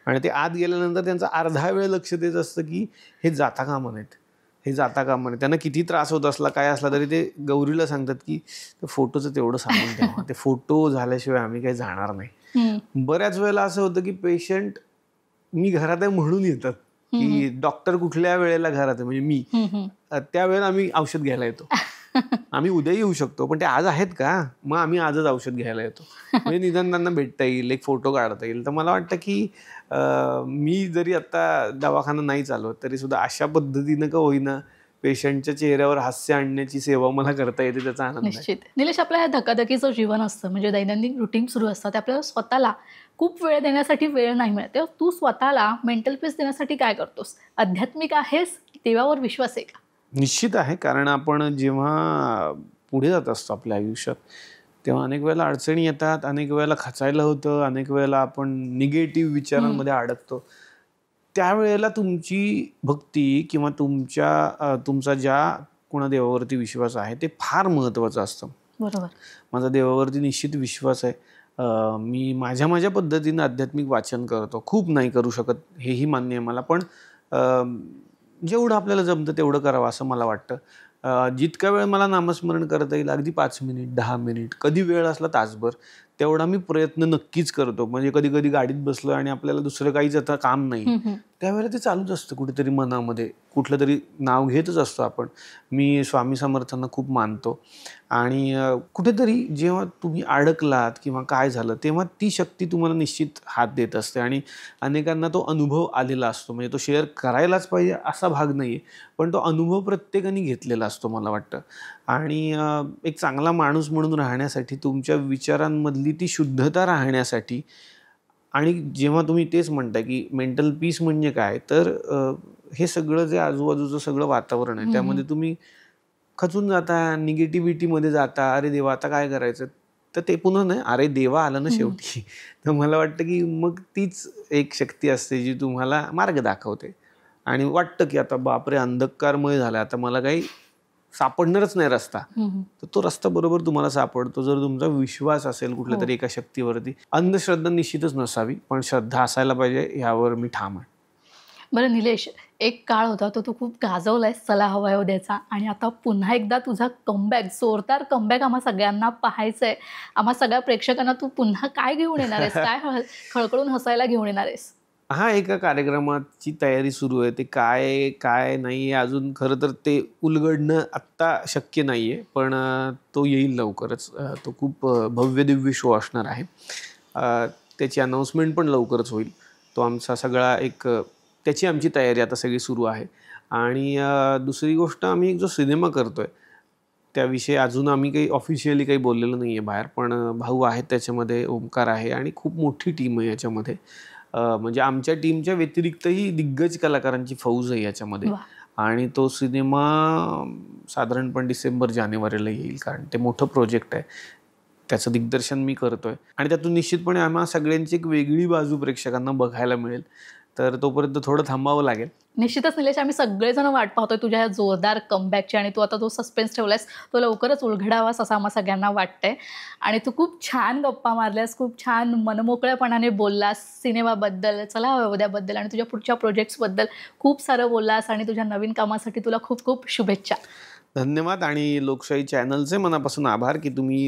आणि ते आत गेल्यानंतर त्यांचा अर्धा वेळ लक्ष देत असतं की हे जाता कामा नयेत. त्यांना किती त्रास होत असला काय असला तरी ते गौरीला सांगतात की फोटोचं तेवढं सांगून ठेवा, ते फोटो झाल्याशिवाय आम्ही काही जाणार नाही. बऱ्याच वेळेला असं होतं की पेशंट मी घरात आहे म्हणून येतात, की डॉक्टर कुठल्या वेळेला घरात आहे म्हणजे मी, त्यावेळेला आम्ही औषध घ्यायला येतो. आम्ही उद्या येऊ शकतो, पण ते आज आहेत का? मग आम्ही आजच औषध घ्यायला येतो. म्हणजे निदान त्यांना भेटता येईल, एक फोटो काढता येईल. तर मला वाटतं की मी जरी आता दवाखाना नाही चालवत तरी सुद्धा अशा पद्धतीनं का होईना पेशंटच्या चेहऱ्यावर हास्य आणण्याची सेवा मला करता येते, त्याचा आनंद आहे. निश्चित. निलेश, आपलं हे धकाधकीचं जीवन असतं, म्हणजे दैनंदिन रुटीन सुरू असतं, ते आपल्याला स्वतःला खूप वेळ देण्यासाठी वेळ नाही मिळत. तेव्हा तू स्वतःला मेंटल पीस देण्यासाठी काय करतोस? आध्यात्मिक आहेस? देवावर विश्वास आहे का? निश्चित आहे, कारण आपण जेव्हा पुढे जात असतो आपल्या आयुष्यात तेव्हा अनेक वेळेला अडचणी येतात, अनेक वेळेला खचायला होतं, अनेक वेळेला आपण निगेटिव्ह विचारांमध्ये अडकतो. त्यावेळेला तुमची भक्ती किंवा तुमचा ज्या कोणा देवावरती विश्वास आहे ते फार महत्त्वाचं असतं. बरोबर. माझा देवावरती निश्चित विश्वास आहे. मी माझ्या पद्धतीनं आध्यात्मिक वाचन करतो. खूप नाही करू शकत हेही मान्य आहे मला, पण जेवढं आपल्याला जमतं तेवढं करावं असं मला वाटतं. जितका वेळ मला नामस्मरण करता येईल, अगदी 5 मिनिट, 10 मिनिट, कधी वेळ असला तासभर, तेवढा मी प्रयत्न नक्कीच करतो. म्हणजे कधी कधी गाडीत बसलो आणि आपल्याला दुसरं काहीच आता काम नाही, त्यावेळेला ते चालूच असतं कुठेतरी मनामध्ये, कुठलं तरी नाव घेतच असतो आपण. मी स्वामी समर्थांना खूप मानतो आणि कुठेतरी जेव्हा तुम्ही अडकलात किंवा काय झालं तेव्हा ती शक्ती तुम्हाला निश्चित हात देत असते आणि अनेकांना तो अनुभव आलेला असतो. म्हणजे तो शेअर करायलाच पाहिजे असा भाग नाही आहे, पण तो अनुभव प्रत्येकाने घेतलेला असतो मला वाटतं. आणि एक चांगला माणूस म्हणून राहण्यासाठी, तुमच्या विचारांमधली ती शुद्धता राहण्यासाठी, आणि जेव्हा तुम्ही तेच म्हणता की मेंटल पीस म्हणजे काय, तर हे सगळं जे आजूबाजूचं सगळं वातावरण आहे त्यामध्ये तुम्ही खचून जाता, निगेटिव्हिटीमध्ये जाता, अरे देवा आता काय करायचं, तर ते पुन्हा नाही, अरे देवा आला ना शेवटी. तर मला वाटतं की मग तीच एक शक्ती असते जी तुम्हाला मार्ग दाखवते आणि वाटतं की आता बापरे अंधकारमय झाला, आता मला काही सापडणारच नाही रस्ता. तर तो रस्ता बरोबर तुम्हाला सापडतो जर तुमचा विश्वास असेल कुठल्या तरी एका शक्तीवरती. अंधश्रद्धा निश्चितच नसावी, पण श्रद्धा असायला पाहिजे, यावर मी ठाम आहे. बरं निलेश, एक काळ होता तो तू खूप गाजवलायस चला हवा येऊ द्याचा, आणि आता पुन्हा एकदा तुझा कमबॅक, जोरदार कमबॅक आम्हा सगळ्यांना पाहायचा आहे. आम्हा सगळ्या प्रेक्षकांना तू पुन्हा काय घेऊन येणार आहेस? काय खळखळून हसायला घेऊन येणार आहेस? हा, एका कार्यक्रमाची तयारी सुरू आहे. ते काय काय नाही अजून खरं तर ते उलगडणं आत्ता शक्य नाही आहे, पण तो येईल लवकरच. तो खूप भव्य दिव्य शो असणार आहे. त्याची अनाऊन्समेंट पण लवकरच होईल. तो आमचा सगळा एक त्याची आमची तयारी आता सगळी सुरू आहे. आणि दुसरी गोष्ट, आम्ही एक जो सिनेमा करतो आहे त्याविषयी अजून आम्ही काही ऑफिशियली काही बोललेलं नाही आहे बाहेर, पण भाऊ आहेत त्याच्यामध्ये, ओमकार आहे आणि खूप मोठी टीम आहे याच्यामध्ये. म्हणजे आमच्या टीमच्या व्यतिरिक्तही दिग्गज कलाकारांची फौज आहे याच्यामध्ये. आणि तो सिनेमा साधारणपणे डिसेंबर-जानेवारीला येईल, कारण ते मोठं प्रोजेक्ट आहे. त्याचं दिग्दर्शन मी करतोय आणि त्यातून निश्चितपणे आम्हा सगळ्यांची एक वेगळी बाजू प्रेक्षकांना बघायला मिळेल. तर तोपर्यंत थोडं थांबावं लागेल. निश्चितच निलेश, आम्ही सगळेजण वाट पाहतोय तुझ्या या जोरदार कमबॅकची, आणि तू आता जो सस्पेन्स ठेवलायस तो लवकरच उलगडावास असं आम्हा सगळ्यांना वाटतंय. आणि तू खूप छान गप्पा मारल्यास, खूप छान मनमोकळेपणाने बोललास सिनेमाबद्दल, चला हवा उद्याबद्दल आणि तुझ्या पुढच्या प्रोजेक्ट्सबद्दल खूप सारं बोललास, आणि तुझ्या नवीन कामासाठी तुला खूप खूप शुभेच्छा. धन्यवाद. आणि लोकशाही चॅनलचे मनापासून आभार की तुम्ही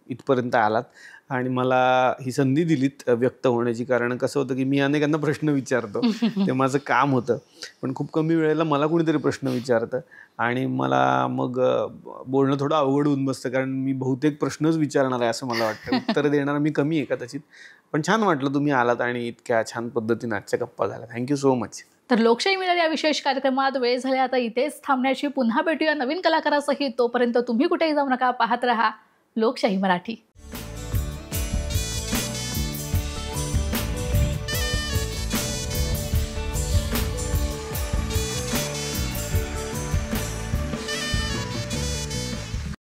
इथपर्यंत आलात आणि मला ही संधी दिलीत व्यक्त होण्याची. कारण कसं होतं की मी अनेकांना प्रश्न विचारतो, ते माझं काम होतं, पण खूप कमी वेळेला मला कोणीतरी प्रश्न विचारतं आणि मला मग बोलणं थोडं अवघड होऊन बसतं, कारण मी बहुतेक प्रश्नच विचारणार आहे असं मला वाटतं. उत्तर देणार मी कमी आहे कदाचित, पण छान वाटलं तुम्ही आलात आणि इतक्या छान पद्धतीने आजच्या गप्पा झाल्या. Thank you so much. तर लोकशाही मिरर या विशेष कार्यक्रमात वेळ झाली आता इथेच थांबण्याची. पुन्हा भेटूया नवीन कलाकारासहित. तोपर्यंत तुम्ही कुठेही जाऊ नका, पाहत रहा लोकशाही मराठी.